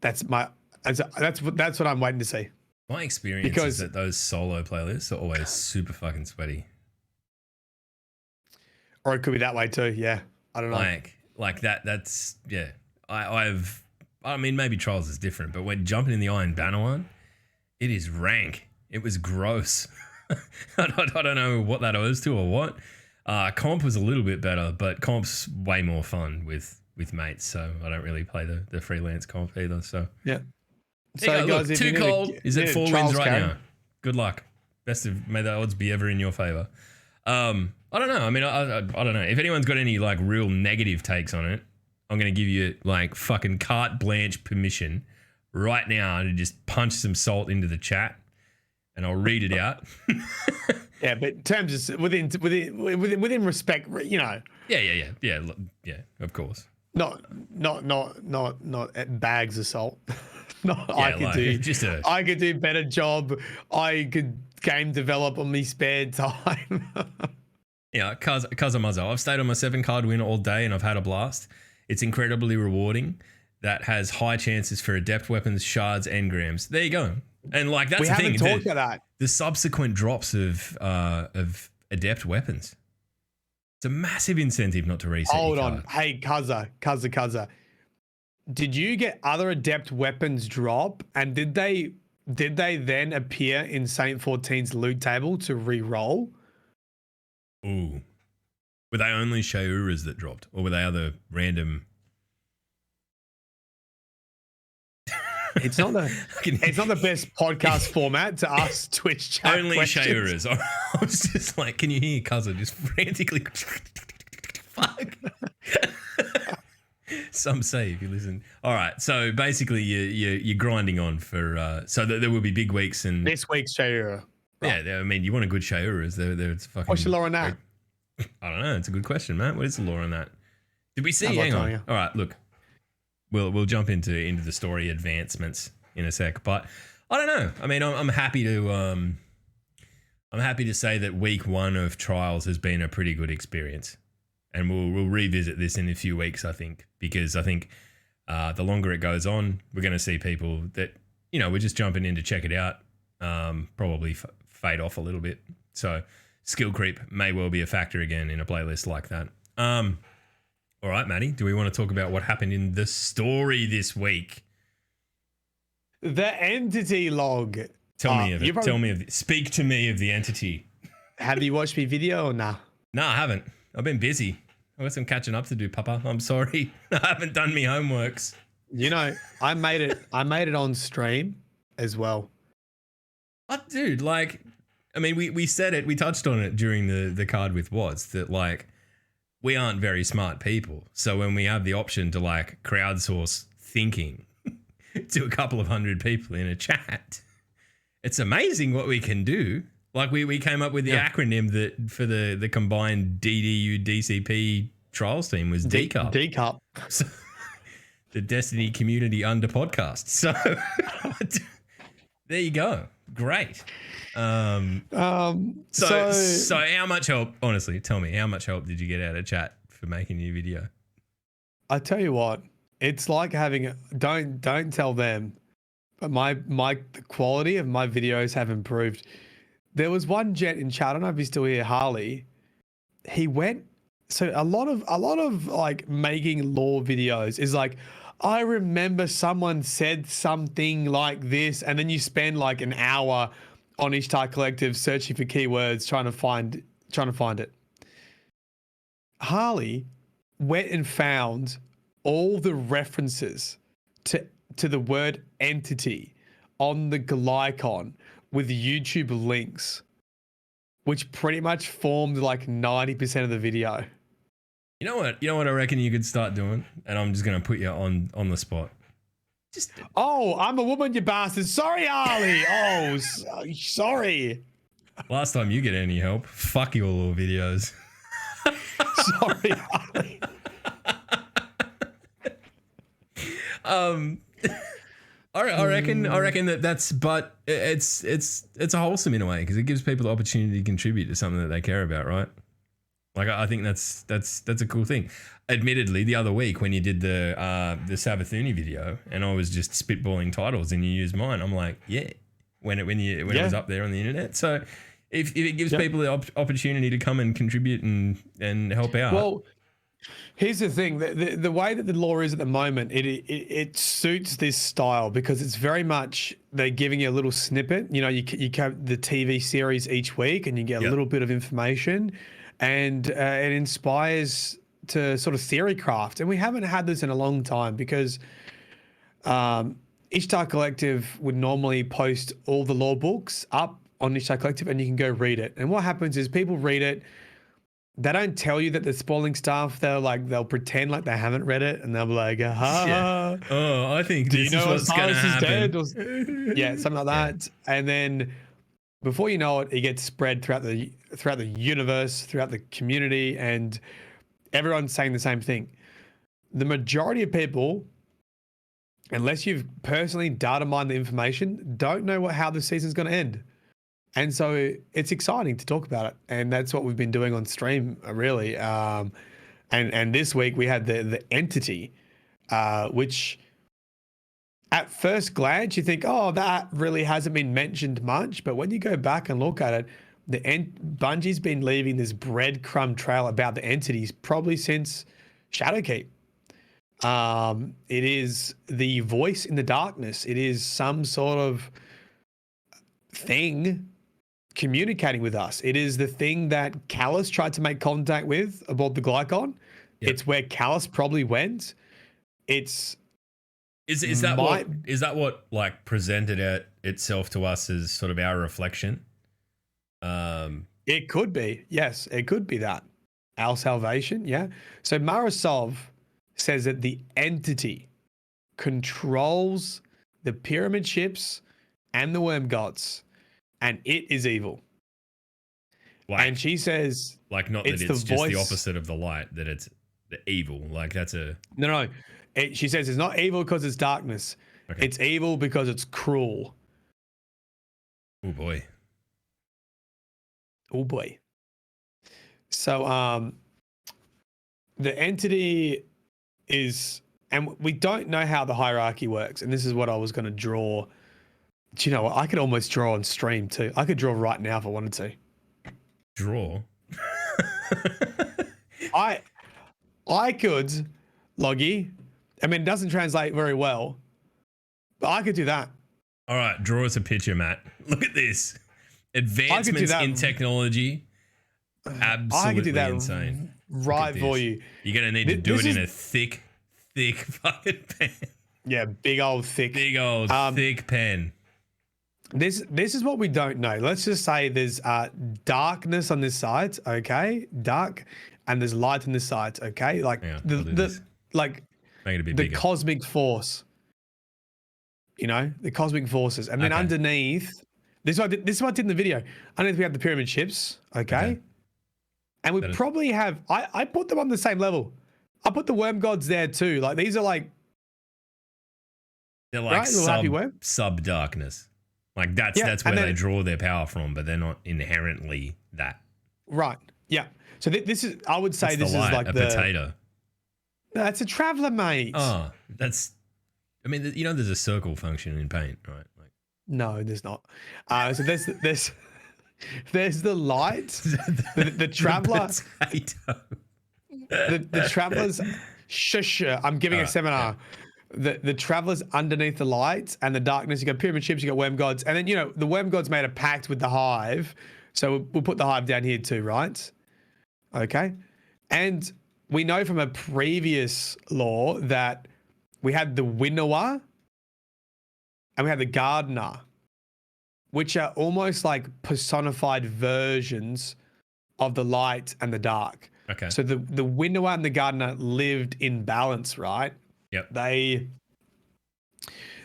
That's what I'm waiting to see. My experience is that those solo playlists are always super fucking sweaty. Or it could be that way too. Yeah, I don't know. Like that's yeah. I mean, maybe Trials is different, but when jumping in the Iron Banner one, it is rank. It was gross. I don't know what that owes to or what. Comp was a little bit better, but Comp's way more fun with with mates, so I don't really play the freelance comp either. So yeah. So guys, look, too cold. Is it 4 wins right now? Good luck. May the odds be ever in your favor. I don't know. I mean, I don't know. If anyone's got any like real negative takes on it, I'm going to give you like fucking carte blanche permission right now to just punch some salt into the chat, and I'll read it out. Yeah, but in terms of within respect, you know. Yeah. Of course. Not bags of salt. No, Yeah, I could do better job. I could game develop on my spare time. Yeah, Kazamazo. I've stayed on my 7-card win all day and I've had a blast. It's incredibly rewarding. That has high chances for adept weapons, shards, engrams. There you go. And like that's the thing. We haven't talked about that. The subsequent drops of adept weapons. It's a massive incentive not to reset. Hold on. Hey, Kaza. Did you get other adept weapons drop? And did they then appear in Saint 14's loot table to re-roll? Ooh. Were they only Shauras that dropped? Or were they other random? It's not the best podcast format to ask Twitch chat only questions. Shauras. I was just like, can you hear cousin just frantically fuck? Some say if you listen. All right, so basically you're grinding on for so there will be big weeks and this week's Shaura. Right. Yeah, I mean you want a good Shauras. It's fucking. What's the law on that? I don't know. It's a good question, Matt. What is the law on that? Did we see? I'm Hang on. you. All right, look. We'll jump into the story advancements in a sec, but I don't know. I mean, I'm happy to say that week 1 of trials has been a pretty good experience, and we'll revisit this in a few weeks, I think, because I think the longer it goes on, we're going to see people that we're just jumping in to check it out, probably fade off a little bit. So skill creep may well be a factor again in a playlist like that. All right, Maddie, do we want to talk about what happened in the story this week? The entity log. Tell me of it. Speak to me of the entity. Have you watched my video or nah? No, I haven't. I've been busy. I've got some catching up to do, Papa. I'm sorry. I haven't done my homeworks. I made it on stream as well. But dude, like, I mean, we said it, we touched on it during the card with Wods that like, we aren't very smart people. So when we have the option to like crowdsource thinking to a couple of hundred people in a chat, it's amazing what we can do. Like we came up with the acronym that for the combined DDU DCP trials team was DCUP. DCUP. So, the Destiny Community Under Podcast. So there you go. Great. So how much help, honestly, tell me, how much help did you get out of chat for making your video? I tell you what, it's like having don't tell them, but the quality of my videos have improved. There was one gent in chat, I don't know if he's still here, Harley. He went, so a lot of like making lore videos is like, I remember someone said something like this, and then you spend like an hour on Ishtar Collective searching for keywords trying to find it. Harley went and found all the references to the word entity on the Glycon with YouTube links, which pretty much formed like 90% of the video. You know what I reckon you could start doing? And I'm just going to put you on the spot. I'm a woman, you bastard. Sorry, Harley. Oh, sorry. Last time you get any help, fuck your little videos. Sorry, Harley. I reckon that's, but it's a wholesome in a way because it gives people the opportunity to contribute to something that they care about, right? Like I think that's a cool thing. Admittedly, the other week when you did the Savathuni video and I was just spitballing titles and you used mine, I'm like, yeah, when it was up there on the internet. So if it gives people the opportunity to come and contribute and help out. Well, here's the thing: the way that the law is at the moment, it suits this style because it's very much they're giving you a little snippet. You have the TV series each week, and you get a little bit of information, and it inspires to sort of theory craft, and we haven't had this in a long time because Ishtar Collective would normally post all the lore books up on Ishtar Collective, and you can go read it. And what happens is people read it. They don't tell you that they're spoiling stuff. They'll pretend like they haven't read it, and they'll be like, Yeah. Oh, I think do this you know is what's going to happen. Dead? Or, yeah, something like that. And then before you know it, it gets spread throughout the universe, throughout the community, and everyone's saying the same thing. The majority of people, unless you've personally data mined the information, don't know how the season's going to end. And so it's exciting to talk about it. And that's what we've been doing on stream, really. And this week we had the entity, which at first glance you think, oh, that really hasn't been mentioned much. But when you go back and look at it, Bungie's been leaving this breadcrumb trail about the entities probably since Shadowkeep. It is the voice in the darkness. It is some sort of thing communicating with us. It is the thing that Callus tried to make contact with aboard the Glycon. Yep. It's where Callus probably went. Is that what like presented itself to us as sort of our reflection? It could be. Yes, it could be that. Our salvation, yeah. So Marasov says that the entity controls the pyramid ships and the worm gods, and it is evil. And she says, like, not that it's just the opposite of the light, that it's the evil. Like, that's a no. She says it's not evil because it's darkness. Okay. It's evil because it's cruel. Oh boy. Oh boy. So the entity is, and we don't know how the hierarchy works, and this is what I was going to draw. Do you know what? I could almost draw on stream too. I could draw right now if I wanted to. Draw? I could, Loggy. I mean, it doesn't translate very well, but I could do that. All right, draw us a picture, Matt. Look at this. Advancements in technology. Absolutely I could do that insane. Right for you. You're going to need to do it in a thick fucking pen. Yeah, big old thick pen. This is what we don't know. Let's just say there's darkness on this side, okay? Dark, and there's light on this side, okay? Like the cosmic force. You know, the cosmic forces. And then underneath, this is what I did in the video. Underneath we have the pyramid ships, okay? And we probably have I put them on the same level. I put the worm gods there too. Like these are like they're like sub darkness. Like that's where they draw their power from, but they're not inherently that. Right. Yeah. So this is, I would say, this is like a potato. No, that's a traveler, mate. Oh, I mean, you know, there's a circle function in paint, right? Like, no, there's not. So there's the light, the traveler. The travelers. Shush! I'm giving a seminar. Yeah. The travelers underneath the lights and the darkness. You got pyramid ships, you got worm gods, and then the worm gods made a pact with the hive. So we'll put the hive down here too, right? Okay, and we know from a previous lore that we had the winnower and we had the gardener, which are almost like personified versions of the light and the dark. Okay. So the winnower and the gardener lived in balance, right? Yep.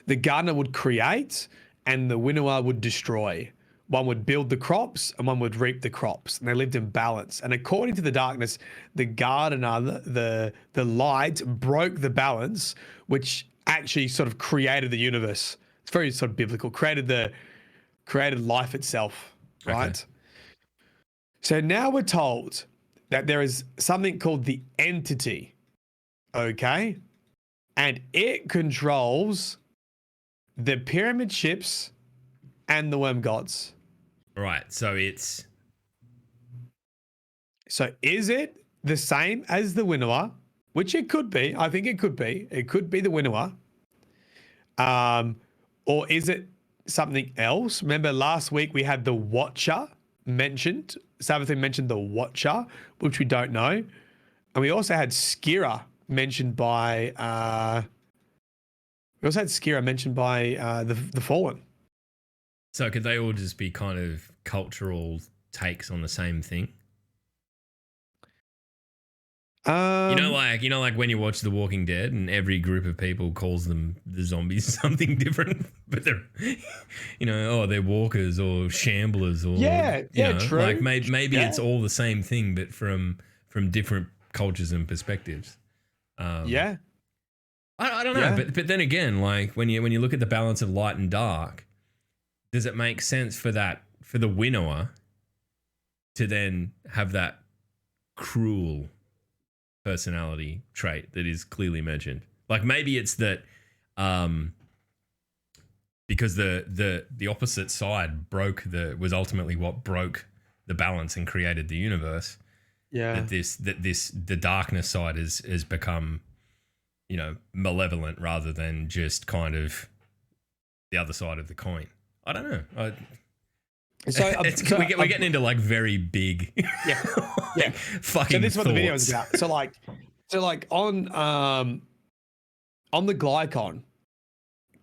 The gardener would create and the winnower would destroy. One would build the crops and one would reap the crops, and they lived in balance. And according to the darkness, the gardener, the light broke the balance, which actually sort of created the universe. It's very sort of biblical. Created life itself, right? Okay. So now we're told that there is something called the entity, okay? And it controls the pyramid ships and the worm gods. Right, so is it the same as the winnower? Which it could be. I think it could be. It could be the winnower. Or is it something else? Remember last week we had the Watcher mentioned. Sabathine mentioned the Watcher, which we don't know. And we also had Skira mentioned by the Fallen. So could they all just be kind of cultural takes on the same thing? Like when you watch The Walking Dead and every group of people calls them the zombies something different, but they're, they're walkers or shamblers or true. Like maybe it's all the same thing, but from different cultures and perspectives. I don't know, but then again, like when you look at the balance of light and dark, does it make sense for the winnower to then have that cruel personality trait that is clearly mentioned? Like maybe it's that because the opposite side was ultimately what broke the balance and created the universe. Yeah. The darkness side has become, malevolent rather than just kind of the other side of the coin. I don't know. We're getting into like very big, fucking. So this is what the video thoughts. is about. So like on the Glycon,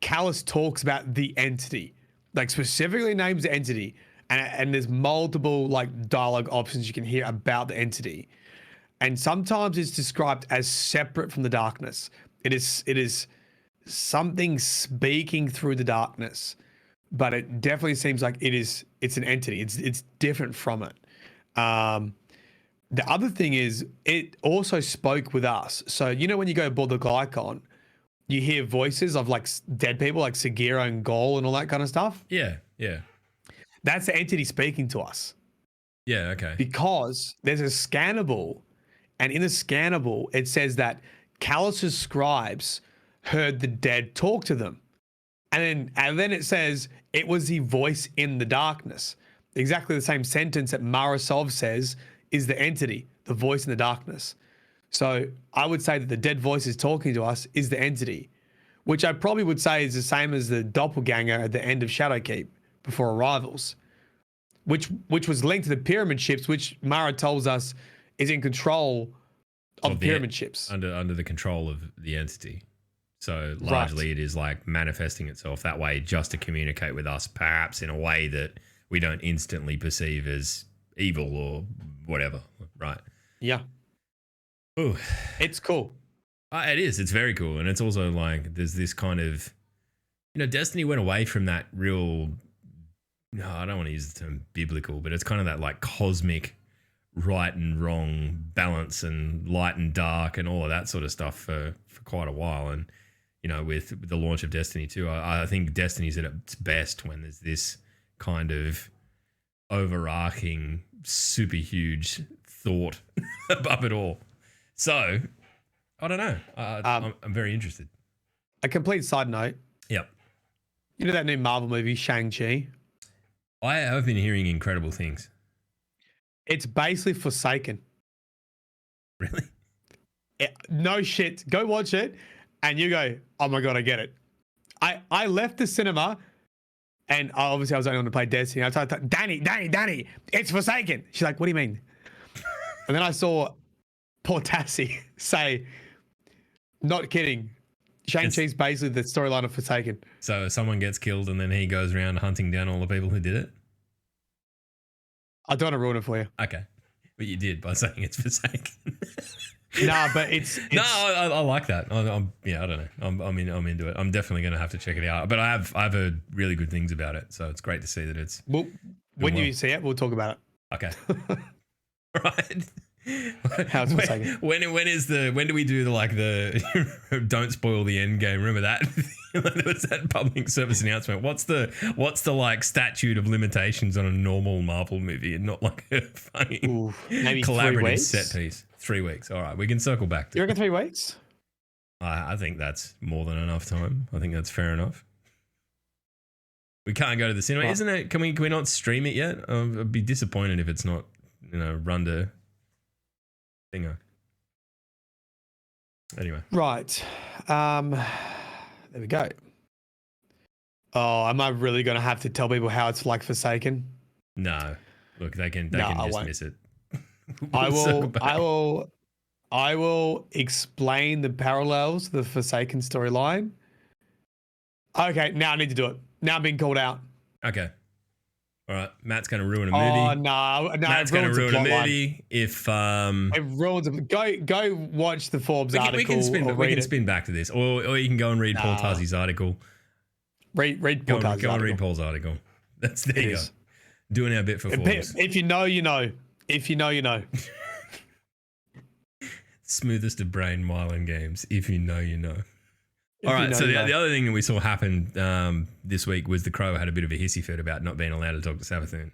Callus talks about the entity, like specifically names the entity, and there's multiple like dialogue options you can hear about the entity, and sometimes it's described as separate from the darkness. It is something speaking through the darkness. But it definitely seems like it's an entity. It's different from it. The other thing is it also spoke with us. So, when you go aboard the Glycon, you hear voices of like dead people like Sagiro and Gol and all that kind of stuff. Yeah. That's the entity speaking to us. Yeah, okay. Because there's a scannable, and in the scannable, it says that Callus's scribes heard the dead talk to them. And then it says it was the voice in the darkness. Exactly the same sentence that Marasov says is the entity, the voice in the darkness. So I would say that the dead voice is talking to us is the entity, which I probably would say is the same as the doppelganger at the end of Shadowkeep before Arrivals, which was linked to the pyramid ships, which Mara tells us is in control of the pyramid ships. Under the control of the entity. So largely It is like manifesting itself that way just to communicate with us, perhaps in a way that we don't instantly perceive as evil or whatever, right? Yeah. Ooh. It's cool. It is. It's very cool. And it's also like there's this kind of, Destiny went away from that real, no, I don't want to use the term biblical, but it's kind of that like cosmic right and wrong balance and light and dark and all of that sort of stuff for quite a while. And, with the launch of Destiny 2, I think Destiny's at its best when there's this kind of overarching, super huge thought above it all. So, I don't know. I'm very interested. A complete side note. Yep. You know that new Marvel movie, Shang-Chi? I have been hearing incredible things. It's basically Forsaken. Really? No shit. Go watch it. And you go, oh my God, I get it. I left the cinema and obviously I was only on to play Destiny. I told Danny, it's Forsaken. She's like, what do you mean? And then I saw poor Tassie say, not kidding. Shang-Chi's basically the storyline of Forsaken. So someone gets killed and then he goes around hunting down all the people who did it? I don't want to ruin it for you. Okay. But you did by saying it's Forsaken. Nah, but it's no, I like that. I don't know. I'm into it. I'm definitely going to have to check it out. But I've heard really good things about it, so it's great to see that it's. Well, when you see it, we'll talk about it. Okay. Right. How's it when do we do the don't spoil the end game? Remember that? There was that public service announcement. What's the like statute of limitations on a normal Marvel movie and not like a fucking maybe collaborative set piece? 3 weeks. All right, we can circle back to You reckon 3 weeks? I think that's more than enough time. I think that's fair enough. We can't go to the cinema, Right. Isn't it? Can we not stream it yet? I'd be disappointed if it's not, run to thingo. Anyway. Right. There we go. Oh, am I really going to have to tell people how it's like Forsaken? No. Look, they can I just won't. miss it. I will I will explain the parallels to the Forsaken storyline. Okay, now I need to do it. Now I'm being called out. Okay. All right. Matt's going to ruin a movie. Oh no, Matt's going to ruin a movie if it ruins. Go watch the Forbes article. We can spin back to this, or you can go and read Paul Tarzi's article. Read Paul Tarzi's article. Go and read Paul's article. There you go. Doing our bit for Forbes. If you know, you know. If you know, you know. Smoothest of brain myelin games. If you know, you know. All right. So the other thing that we saw happen this week was the Crow had a bit of a hissy fit about not being allowed to talk to Savathun.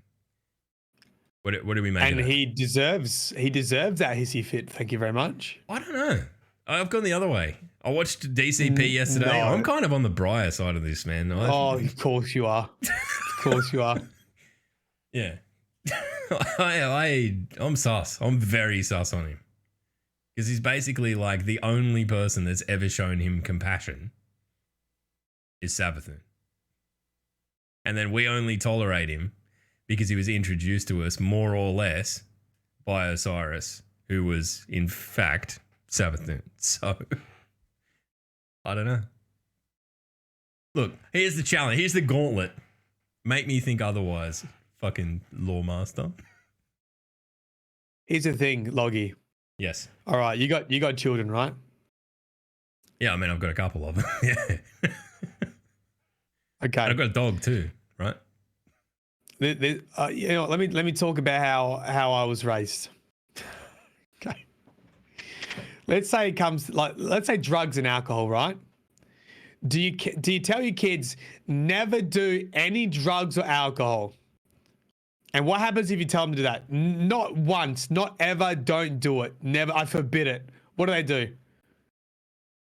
What do we make of that? And he deserves that hissy fit. Thank you very much. I don't know. I've gone the other way. I watched DCP yesterday. No. I'm kind of on the Briar side of this, man. Of course you are. Of course you are. Yeah. I'm sus. I'm very sus on him. Because he's basically like the only person that's ever shown him compassion is Savathun. And then we only tolerate him because he was introduced to us more or less by Osiris, who was in fact Savathun. So, I don't know. Look, here's the challenge. Here's the gauntlet. Make me think otherwise, fucking Lawmaster. Here's the thing, Loggy. Yes. All right, you got children, right? Yeah, I mean, I've got a couple of them. Yeah. Okay. And I've got a dog too, right? You know, let me talk about how I was raised. Okay. Let's say let's say drugs and alcohol, right? Do you tell your kids never do any drugs or alcohol? And what happens if you tell them to do that? Not once, not ever, don't do it. Never, I forbid it. What do?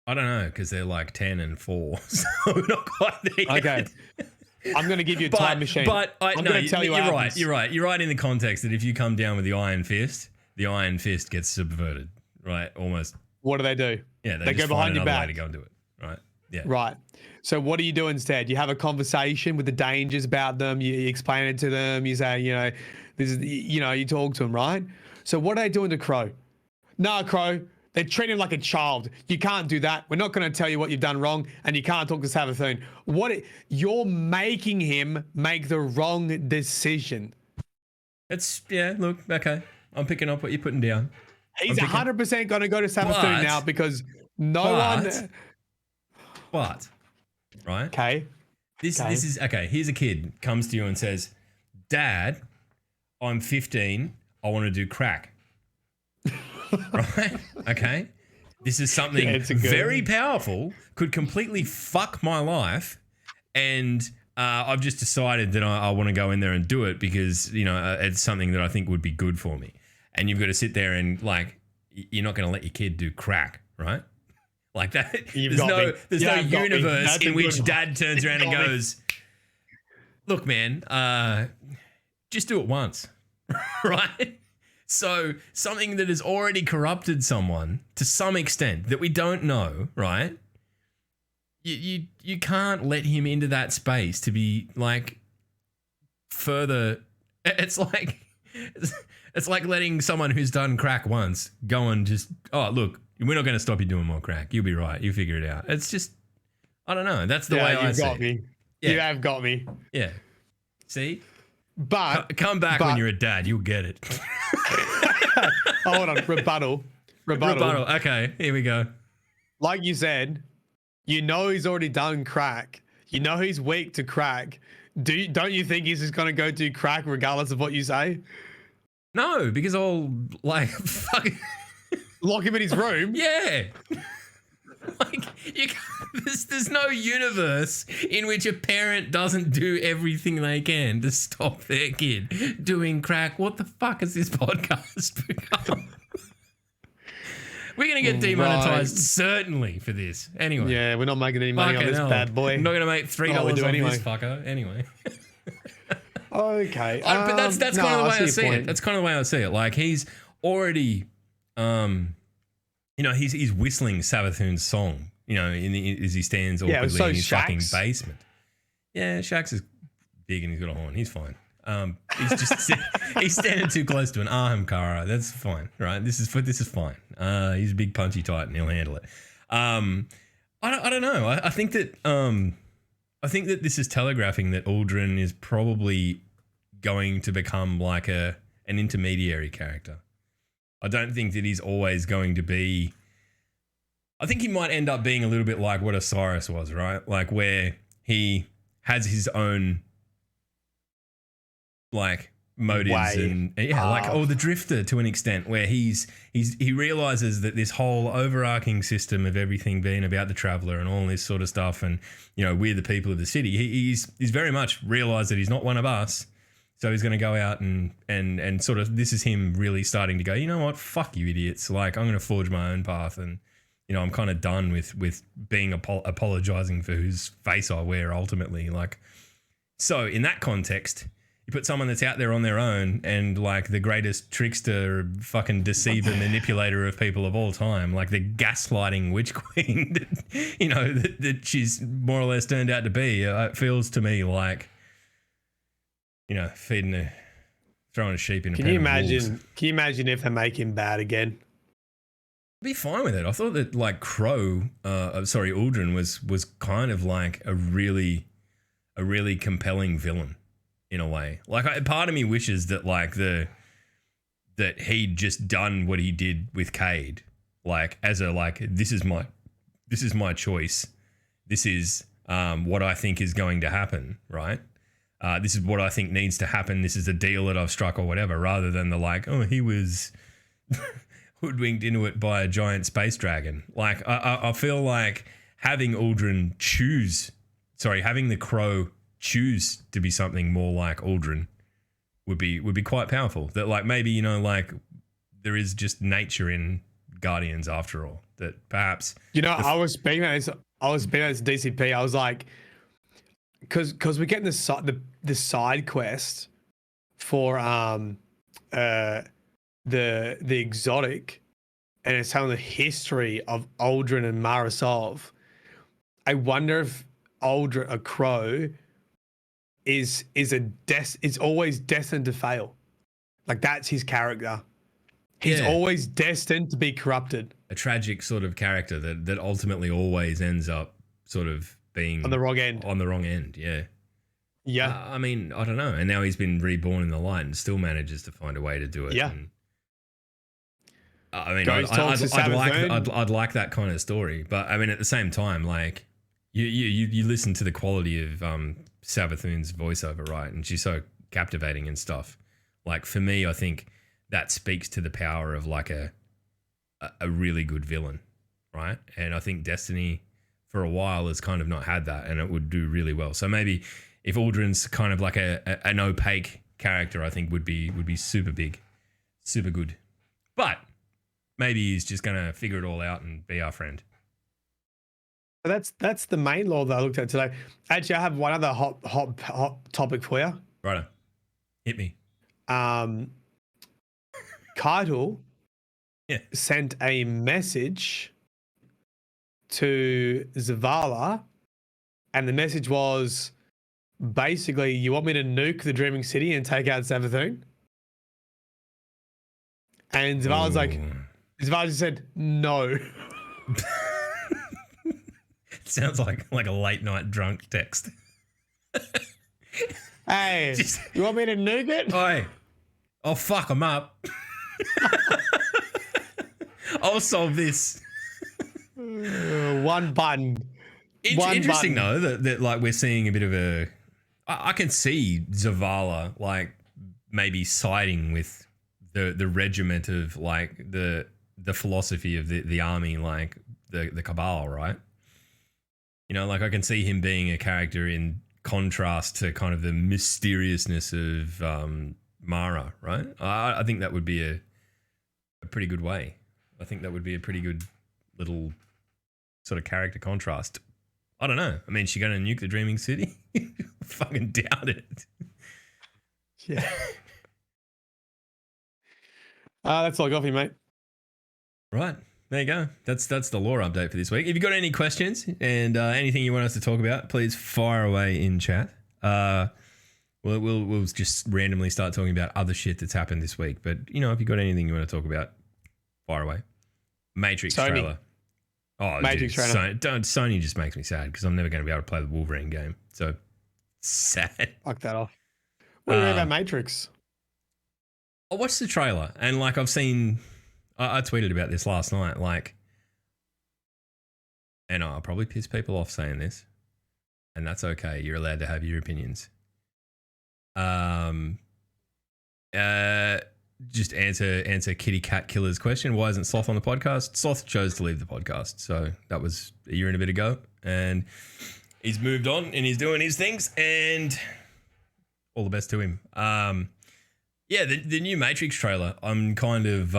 I don't know, because they're like 10 and 4, so we're not quite there yet. Okay. I'm going to give you a time machine. But I'm going to tell you you're right. You're right. You're right in the context that if you come down with the iron fist gets subverted, right? Almost. What do? Yeah, they go behind your back. Way to go and do it, right? Yeah. Right. So what do you do instead? You have a conversation with the dangers about them. You explain it to them. You say, you know, this is, you know, you talk to them, right? So what are they doing to Crow? No, Crow, they treat him like a child. You can't do that. We're not going to tell you what you've done wrong, and you can't talk to Savathun. You're making him make the wrong decision. Look, okay. I'm picking up what you're putting down. He's 100% going to go to Savathun now because one. But. Right? Okay. This is okay. Here's a kid comes to you and says, "Dad, I'm 15. I want to do crack." Right? Okay. This is something very powerful. Could completely fuck my life, and I've just decided that I want to go in there and do it because it's something that I think would be good for me. And you've got to sit there and like, you're not going to let your kid do crack, right? Like that. There's no universe in which dad turns around and goes, "Look, man, just do it once." Right? So something that has already corrupted someone to some extent that we don't know, right? You can't let him into that space to be like further. It's like letting someone who's done crack once go and just, oh, look, we're not going to stop you doing more crack. You'll be right. You figure it out. It's just, I don't know. That's the way I see it. You've got me. Yeah. You have got me. Yeah. See? But come back when you're a dad. You'll get it. Hold on. Rebuttal. Okay. Here we go. Like you said, he's already done crack. He's weak to crack. Don't you think he's just going to go do crack regardless of what you say? No, because I'll like fucking lock him in his room. Yeah. Like there's no universe in which a parent doesn't do everything they can to stop their kid doing crack. What the fuck has this podcast become? We're going to get demonetized certainly for this. Anyway. Yeah, we're not making any money on this bad boy. I'm not going to make $3 on this fucker. Anyway. Okay. But that's kind of the way I see it. That's kind of the way I see it. Like he's already, he's whistling Savathun's song, as he stands awkwardly in his fucking basement. Yeah, Shax is big and he's got a horn. He's fine. He's just he's standing too close to an Ahamkara. That's fine, right? This is fine. He's a big punchy titan. He'll handle it. I don't know. I think that this is telegraphing that Aldrin is probably going to become like an intermediary character. I don't think that he's always going to be. I think he might end up being a little bit like what Osiris was, right? Like where he has his own like motives the Drifter to an extent, where he realizes that this whole overarching system of everything being about the traveler and all this sort of stuff, and we're the people of the city. He's very much realized that he's not one of us, so he's going to go out and sort of, this is him really starting to go, you know what, fuck you idiots, like I'm going to forge my own path, and I'm kind of done with being apologizing for whose face I wear ultimately. Like, so in that context, you put someone that's out there on their own and like the greatest trickster, fucking deceiver, manipulator of people of all time, like the gaslighting witch queen that she's more or less turned out to be. It feels to me like, throwing a sheep in a pen of wolves. Can you imagine if they make him bad again? Be fine with it. I thought that like Aldrin was kind of like a really compelling villain in a way. Like part of me wishes that like that he'd just done what he did with Cade, like as a like this is my choice. This is what I think is going to happen, right? This is what I think needs to happen. This is a deal that I've struck or whatever, rather than the like, oh, he was hoodwinked into it by a giant space dragon. Like I feel like having the Crow choose to be something more like Aldrin would be quite powerful. That like maybe like there is just nature in Guardians after all. That perhaps I was speaking about this DCP. I was like, because we're getting the side quest for the exotic, and it's telling the history of Aldrin and Marasov. I wonder if Aldrin, a Crow, is always destined to fail. Like that's his character. He's always destined to be corrupted. A tragic sort of character that ultimately always ends up sort of being on the wrong end. Yeah. Yeah. I mean, I don't know. And now he's been reborn in the light and still manages to find a way to do it. Yeah. And, I mean, I'd like that kind of story, but I mean, at the same time, like you listen to the quality of Savathun's voiceover, right? And she's so captivating and stuff. Like for me, I think that speaks to the power of like a really good villain, right? And I think Destiny for a while has kind of not had that, and it would do really well. So maybe if Aldrin's kind of like an opaque character, I think would be super big, super good. But maybe he's just going to figure it all out and be our friend. That's the main law that I looked at today. Actually, I have one other hot topic for you. Righto. Hit me. Keitel sent a message to Zavala, and the message was basically, you want me to nuke the Dreaming City and take out Savathun? And Zavala's like, Zavala just said, no. Sounds like a late night drunk text. Hey, you want me to nuke it? Oi, I'll fuck them up. I'll solve this. One button. Interesting though that like we're seeing a bit of a. I can see Zavala like maybe siding with the regiment of like the philosophy of the army, like the Cabal, right? Like I can see him being a character in contrast to kind of the mysteriousness of Mara, right? I think that would be a pretty good way. I think that would be a pretty good little sort of character contrast. I don't know. I mean, is she going to nuke the Dreaming City? Fucking doubt it. Yeah. That's all I got for you, mate. Right. There you go. That's the lore update for this week. If you've got any questions and anything you want us to talk about, please fire away in chat. We'll just randomly start talking about other shit that's happened this week. But, if you've got anything you want to talk about, fire away. Matrix Sony. trailer. Oh, Matrix dude, trailer. Sony just makes me sad because I'm never going to be able to play the Wolverine game. So sad. Fuck that off. What do you think about Matrix? I watched the trailer and like I've seen, I tweeted about this last night, like, and I'll probably piss people off saying this, and that's okay. You're allowed to have your opinions. Just answer Kitty Cat Killer's question. Why isn't Sloth on the podcast? Sloth chose to leave the podcast, so that was a year and a bit ago, and he's moved on and he's doing his things, and all the best to him. Yeah, the new Matrix trailer, I'm kind of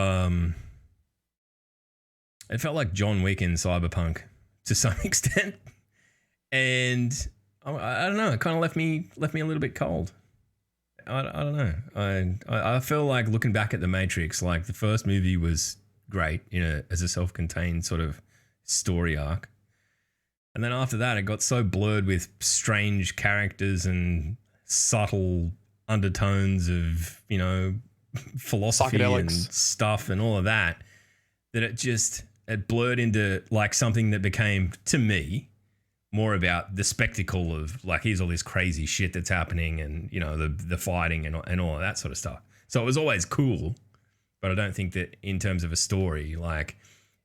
it felt like John Wick in Cyberpunk to some extent, and I don't know, it kind of left me a little bit cold. I don't know. I feel like looking back at the Matrix, like the first movie was great, as a self-contained sort of story arc, and then after that, it got so blurred with strange characters and subtle undertones of philosophy and stuff and all of that it blurred into like something that became, to me, more about the spectacle of like, here's all this crazy shit that's happening and the fighting and all of that sort of stuff. So it was always cool, but I don't think that in terms of a story, like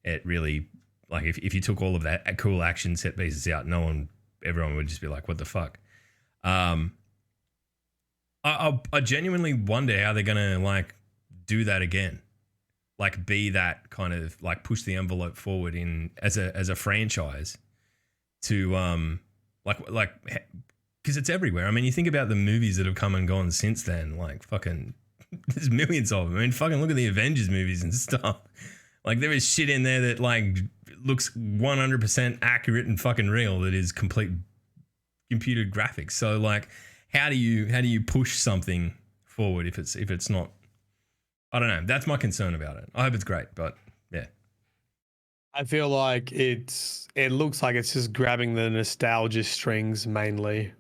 it really, like if you took all of that cool action set pieces out, everyone would just be like, what the fuck? I genuinely wonder how they're gonna like do that again, like be that kind of like push the envelope forward in as a franchise to like because it's everywhere. I mean, you think about the movies that have come and gone since then, like fucking there's millions of them. I mean, fucking look at the Avengers movies and stuff. Like there is shit in there that like looks 100% accurate and fucking real that is complete computer graphics. So like, how do you push something forward if it's not? I don't know. That's my concern about it. I hope it's great, but yeah. I feel like it looks like it's just grabbing the nostalgia strings mainly.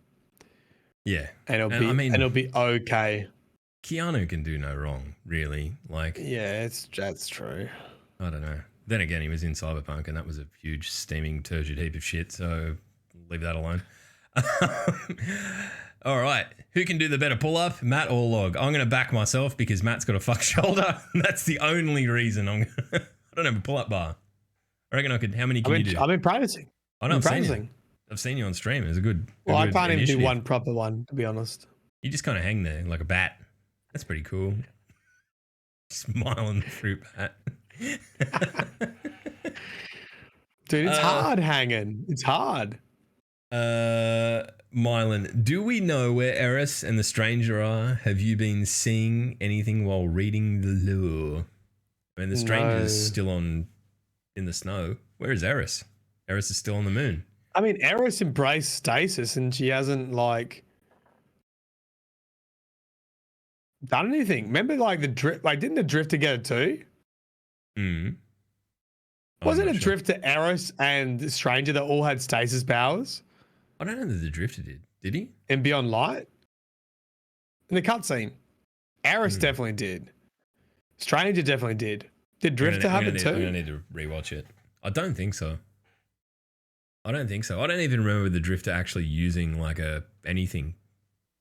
Yeah, and it'll be okay. Keanu can do no wrong, really. Like, yeah, that's true. I don't know. Then again, he was in Cyberpunk, and that was a huge steaming turgid heap of shit. So leave that alone. All right. Who can do the better pull-up, Matt or Log? I'm going to back myself because Matt's got a fuck shoulder. That's the only reason I don't have a pull-up bar. I reckon I could. How many can you do? I've been practicing. I've seen you on stream. It's a good. Well, I can't initiative. even do one proper one, to be honest. You just kind of hang there like a bat. That's pretty cool. Smiling fruit bat. Dude, it's hard hanging. It's hard. Mylan, do we know where Eris and the stranger are? Have you been seeing anything while reading the lore? I mean, the stranger's still in the snow. Where is Eris? Eris is still on the moon. I mean, Eris embraced stasis and she hasn't like done anything. Remember like the drift, like didn't the drifter get it too? Wasn't it drifter, Eris and the stranger that all had stasis powers? I don't know that the drifter did. Did he? And Beyond Light? In the cutscene. Eris definitely did. Stranger definitely did. Did Drifter have it too? I'm going to need to rewatch it. I don't think so. I don't even remember the Drifter actually using like anything.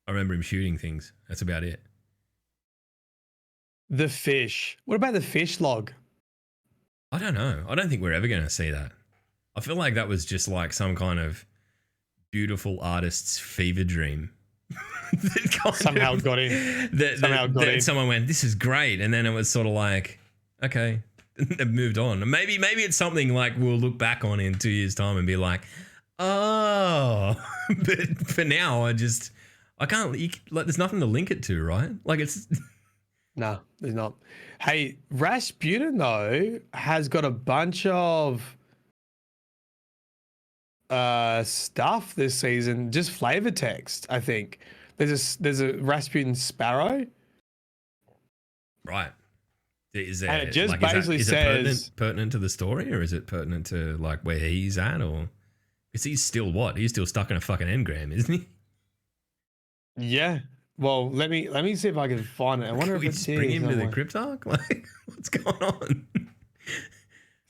I remember him shooting things. That's about it. The fish. What about the fish log? I don't know. I don't think we're ever going to see that. I feel like that was just like some kind of beautiful artist's fever dream. Somehow got in. Someone went, this is great. And then it was sort of like, okay, they've moved on. Maybe it's something like we'll look back on in 2 years' time and be like, oh. But for now, I can't, there's nothing to link it to, right? Like it's... No, there's not. Hey, Rasputin, though, has got a bunch of stuff this season, just flavor text, I think. There's a Rasputin Sparrow. Right. Is there, and it just like, basically says... Is it pertinent to the story, or is it pertinent to like where he's at, or... Because he's still what? He's still stuck in a fucking engram, isn't he? Yeah. Well, let me see if I can find it. I wonder if it's here. Bring him to the Cryptarch? Like, what's going on?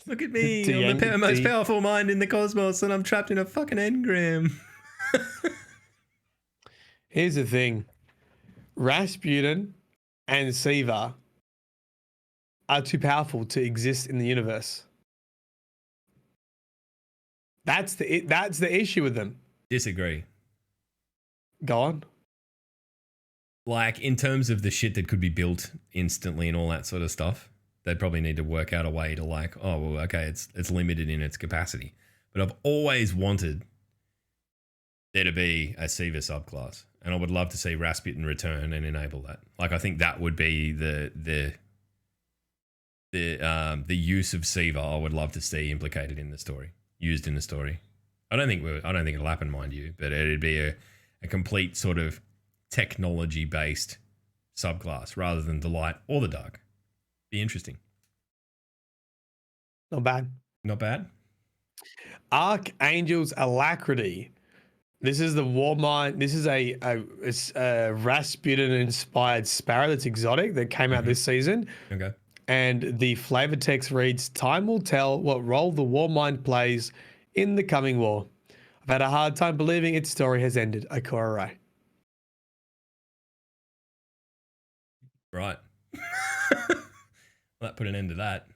Look at me. I'm the most powerful mind in the cosmos, and I'm trapped in a fucking engram. Here's the thing. Rasputin and Siva are too powerful to exist in the universe. That's the issue with them. Disagree. Go on. Like, in terms of the shit that could be built instantly and all that sort of stuff, they'd probably need to work out a way to like, oh, well, okay, it's limited in its capacity. But I've always wanted there to be a Siva subclass, and I would love to see Rasputin return and enable that. Like, I think that would be the use of Siva I would love to see implicated in the story, used in the story. I don't think it'll happen, mind you, but it'd be a complete sort of technology-based subclass rather than the light or the dark. Be interesting. Not bad. Not bad. Archangel's Alacrity. This is the Warmind. This is a Rasputin-inspired sparrow that's exotic that came out this season. Okay. And the flavor text reads, "Time will tell what role the Warmind plays in the coming war. I've had a hard time believing its story has ended. Akora Rai." Right. That put an end to that.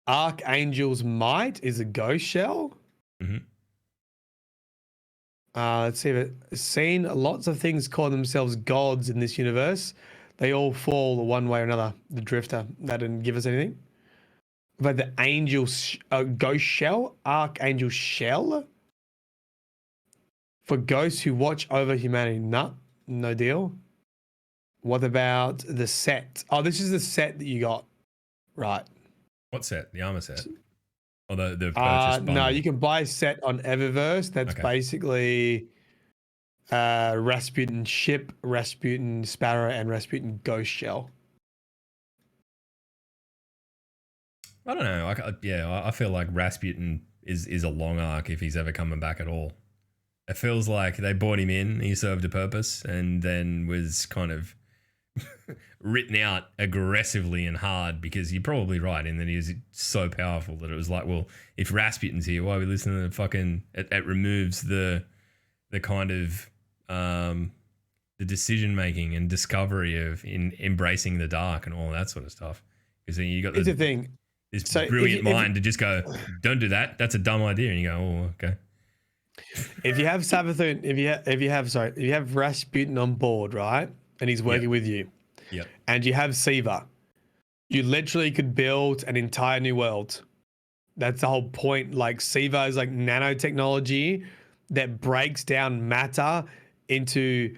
Archangel's Might is a ghost shell. Mm-hmm. Let's see. I've seen lots of things call themselves gods in this universe. They all fall one way or another. The Drifter, that didn't give us anything. But the Angel Ghost Shell, Archangel Shell, for ghosts who watch over humanity. No deal. What about the set? Oh, this is the set that you got, right? What set? The armor set? Or the purchase bundle? No, you can buy a set on Eververse. That's basically Rasputin Ship, Rasputin Sparrow, and Rasputin Ghost Shell. I don't know. I feel like Rasputin is a long arc if he's ever coming back at all. It feels like they brought him in, he served a purpose, and then was kind of written out aggressively and hard, because you're probably right in that he was so powerful that it was like, well, if Rasputin's here, why are we listening to the fucking... It removes the kind of the decision-making and discovery of embracing the dark and all that sort of stuff. Because then you got the thing. This brilliant mind to just go, don't do that. That's a dumb idea. And you go, oh, okay. If you have Sabathun, if you have Rasputin on board, right, and he's working with you, and you have Siva, you literally could build an entire new world. That's the whole point. Like, Siva is like nanotechnology that breaks down matter into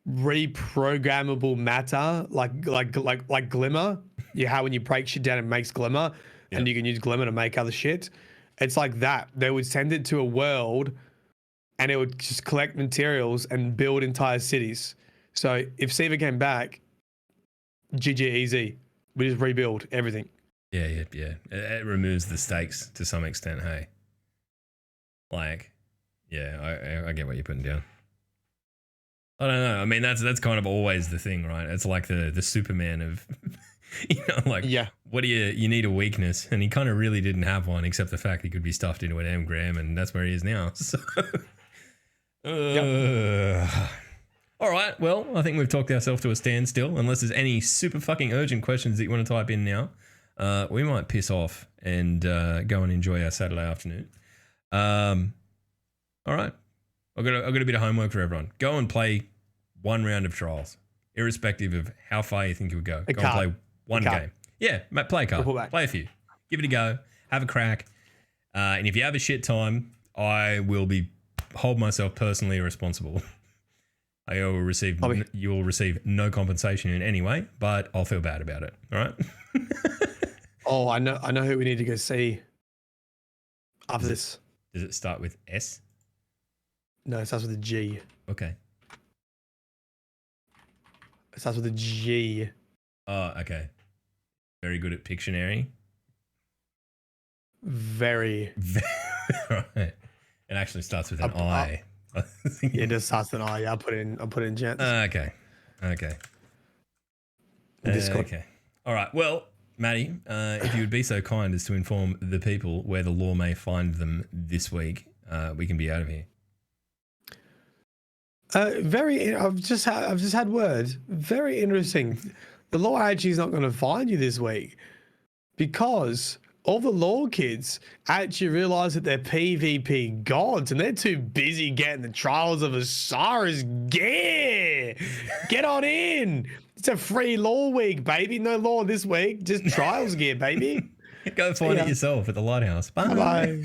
reprogrammable matter, like glimmer. How when you break shit down, it makes glimmer, and you can use glimmer to make other shit. It's like that. They would send it to a world, and it would just collect materials and build entire cities. So if Siva came back, GG easy. We just rebuild everything. Yeah. It removes the stakes to some extent, hey? Like, yeah, I get what you're putting down. I don't know. I mean, that's kind of always the thing, right? It's like the Superman of, what do you need a weakness, and he kind of really didn't have one, except the fact he could be stuffed into an engram, and that's where he is now. So, all right. Well, I think we've talked ourselves to a standstill. Unless there's any super fucking urgent questions that you want to type in now, we might piss off and go and enjoy our Saturday afternoon. All right. I've got a bit of homework for everyone. Go and play one round of trials, irrespective of how far you think you would go. Go and play one game. Yeah, play a card. Play a few. Give it a go. Have a crack. And if you have a shit time, I will hold myself personally responsible. You will receive no compensation in any way, but I'll feel bad about it. All right. Oh, I know who we need to go see after this. Does it start with S? No, it starts with a G. Okay. It starts with a G. Oh, okay. Very good at Pictionary. Very. Right. It actually starts with an I. It just starts with an I. Yeah, I'll put it in chat. Okay. Discord. Okay. All right. Well, Maddie, if you would be so kind as to inform the people where the law may find them this week, we can be out of here. I've just had word. Very interesting. The law actually is not going to find you this week because all the law kids actually realize that they're PvP gods and they're too busy getting the trials of Osiris gear. Get on in. It's a free law week, baby. No law this week. Just trials gear, baby. Go find it yourself at the lighthouse. Bye. Bye.